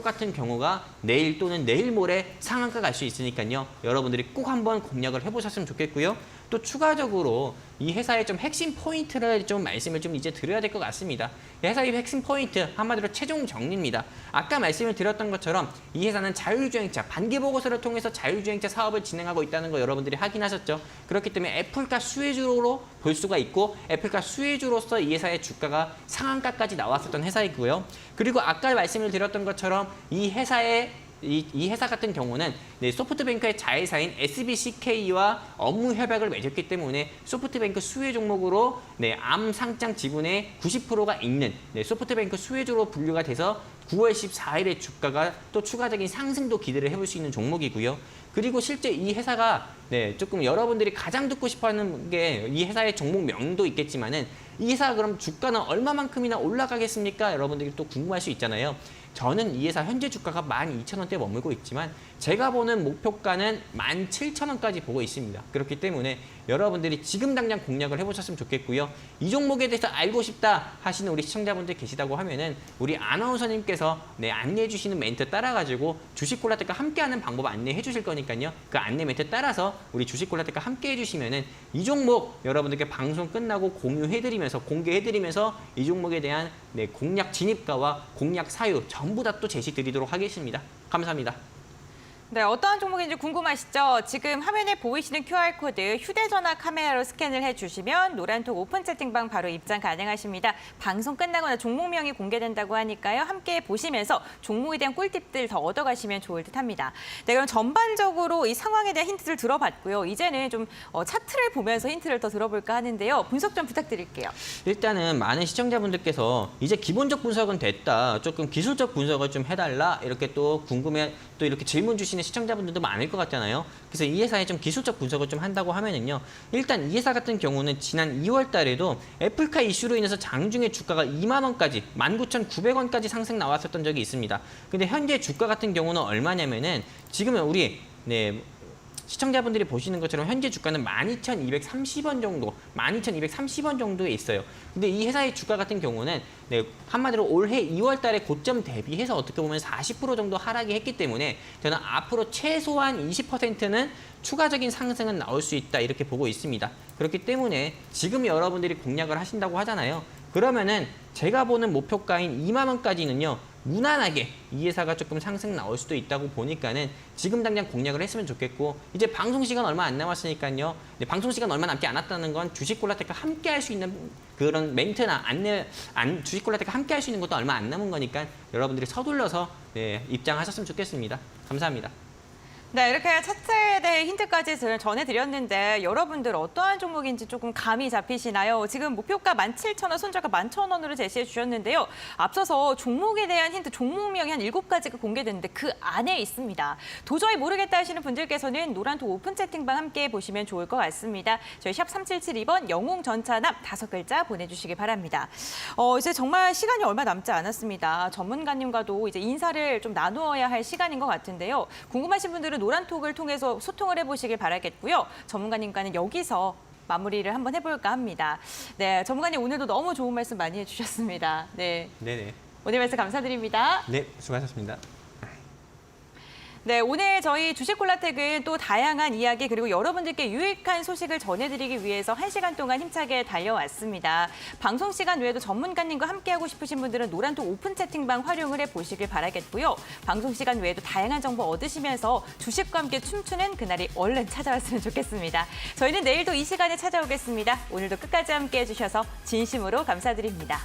같은 경우가 내일 또는 내일 모레 상한가 갈 수 있으니까요. 여러분들이 꼭 한번 공략을 해보셨으면 좋겠고요. 또 추가적으로 이 회사의 좀 핵심 포인트를 좀 말씀을 좀 이제 드려야 될 것 같습니다. 이 회사의 핵심 포인트 한마디로 최종 정리입니다. 아까 말씀을 드렸던 것처럼 이 회사는 자율주행차 반기 보고서를 통해서 자율주행차 사업을 진행하고 있다는 거 여러분들이 확인하셨죠. 그렇기 때문에 애플카 수혜주로 볼 수가 있고 애플카 수혜주로서 이 회사의 주가가 상한가까지 나왔었던 회사이고요. 그리고 아까 말씀을 드렸던 것처럼 이 회사 같은 경우는 소프트뱅크의 자회사인 SBCK와 업무 협약을 맺었기 때문에 소프트뱅크 수혜 종목으로 암 상장 지분의 90%가 있는 소프트뱅크 수혜주로 분류가 돼서 9월 14일에 주가가 또 추가적인 상승도 기대를 해볼 수 있는 종목이고요. 그리고 실제 이 회사가 조금 여러분들이 가장 듣고 싶어하는 게 이 회사의 종목명도 있겠지만은 이 회사가 그럼 주가는 얼마만큼이나 올라가겠습니까? 여러분들이 또 궁금할 수 있잖아요. 저는 이 회사 현재 주가가 12,000원대에 머물고 있지만 제가 보는 목표가는 17,000원까지 보고 있습니다. 그렇기 때문에 여러분들이 지금 당장 공략을 해보셨으면 좋겠고요. 이 종목에 대해서 알고 싶다 하시는 우리 시청자분들 계시다고 하면은 우리 아나운서님께서 안내해 주시는 멘트 따라가지고 주식콜라텍과 함께하는 방법 안내해 주실 거니까요. 그 안내 멘트 따라서 우리 주식콜라텍과 함께 해주시면은 이 종목 여러분들께 방송 끝나고 공개해드리면서 이 종목에 대한 공략 진입가와 공략 사유 전부 다 또 제시 드리도록 하겠습니다. 감사합니다. 네, 어떠한 종목인지 궁금하시죠? 지금 화면에 보이시는 QR코드 휴대전화 카메라로 스캔을 해주시면 노란톡 오픈 채팅방 바로 입장 가능하십니다. 방송 끝나거나 종목명이 공개된다고 하니까요. 함께 보시면서 종목에 대한 꿀팁들 더 얻어가시면 좋을 듯합니다. 네, 그럼 전반적으로 이 상황에 대한 힌트를 들어봤고요. 이제는 좀 차트를 보면서 힌트를 더 들어볼까 하는데요. 분석 좀 부탁드릴게요. 일단은 많은 시청자분들께서 이제 기본적 분석은 됐다. 조금 기술적 분석을 좀 해달라. 이렇게 또 궁금해 또 이렇게 질문 주시는 시청자분들도 많을 것 같잖아요. 그래서 이 회사의 좀 기술적 분석을 좀 한다고 하면은요. 일단 이 회사 같은 경우는 지난 2월 달에도 애플카 이슈로 인해서 장중에 주가가 2만 원까지 19,900원까지 상승 나왔었던 적이 있습니다. 근데 현재 주가 같은 경우는 얼마냐면은 지금은 우리 시청자분들이 보시는 것처럼 현재 주가는 12,230원 정도에 있어요. 근데 이 회사의 주가 같은 경우는 한마디로 올해 2월 달에 고점 대비해서 어떻게 보면 40% 정도 하락이 했기 때문에 저는 앞으로 최소한 20%는 추가적인 상승은 나올 수 있다 이렇게 보고 있습니다. 그렇기 때문에 지금 여러분들이 공략을 하신다고 하잖아요. 그러면은 제가 보는 목표가인 2만 원까지는요. 무난하게 이 회사가 조금 상승 나올 수도 있다고 보니까는 지금 당장 공략을 했으면 좋겠고 이제 방송 시간 얼마 안 남았으니까요. 방송 시간 얼마 남지 않았다는 건 주식콜라텍과 함께 할 수 있는 그런 멘트나 주식콜라텍과 함께 할 수 있는 것도 얼마 안 남은 거니까 여러분들이 서둘러서 입장하셨으면 좋겠습니다. 감사합니다. 네, 이렇게 차트에 대해 힌트까지 전해드렸는데 여러분들 어떠한 종목인지 조금 감이 잡히시나요? 지금 목표가 17,000원, 손절가 11,000원으로 제시해 주셨는데요. 앞서서 종목에 대한 힌트, 종목명이 한 7가지가 공개됐는데 그 안에 있습니다. 도저히 모르겠다 하시는 분들께서는 노란톡 오픈 채팅방 함께 보시면 좋을 것 같습니다. 저희 샵 3772번 영웅전차남 5글자 보내주시기 바랍니다. 이제 정말 시간이 얼마 남지 않았습니다. 전문가님과도 이제 인사를 좀 나누어야 할 시간인 것 같은데요. 궁금하신 분들은 노란톡을 통해서 소통을 해보시길 바라겠고요. 전문가님과는 여기서 마무리를 한번 해볼까 합니다. 네, 전문가님 오늘도 너무 좋은 말씀 많이 해주셨습니다. 네, 네네. 오늘 말씀 감사드립니다. 네, 수고하셨습니다. 네, 오늘 저희 주식콜라텍은 또 다양한 이야기 그리고 여러분들께 유익한 소식을 전해드리기 위해서 1시간 동안 힘차게 달려왔습니다. 방송 시간 외에도 전문가님과 함께하고 싶으신 분들은 노란톡 오픈 채팅방 활용을 해보시길 바라겠고요. 방송 시간 외에도 다양한 정보 얻으시면서 주식과 함께 춤추는 그날이 얼른 찾아왔으면 좋겠습니다. 저희는 내일도 이 시간에 찾아오겠습니다. 오늘도 끝까지 함께해 주셔서 진심으로 감사드립니다.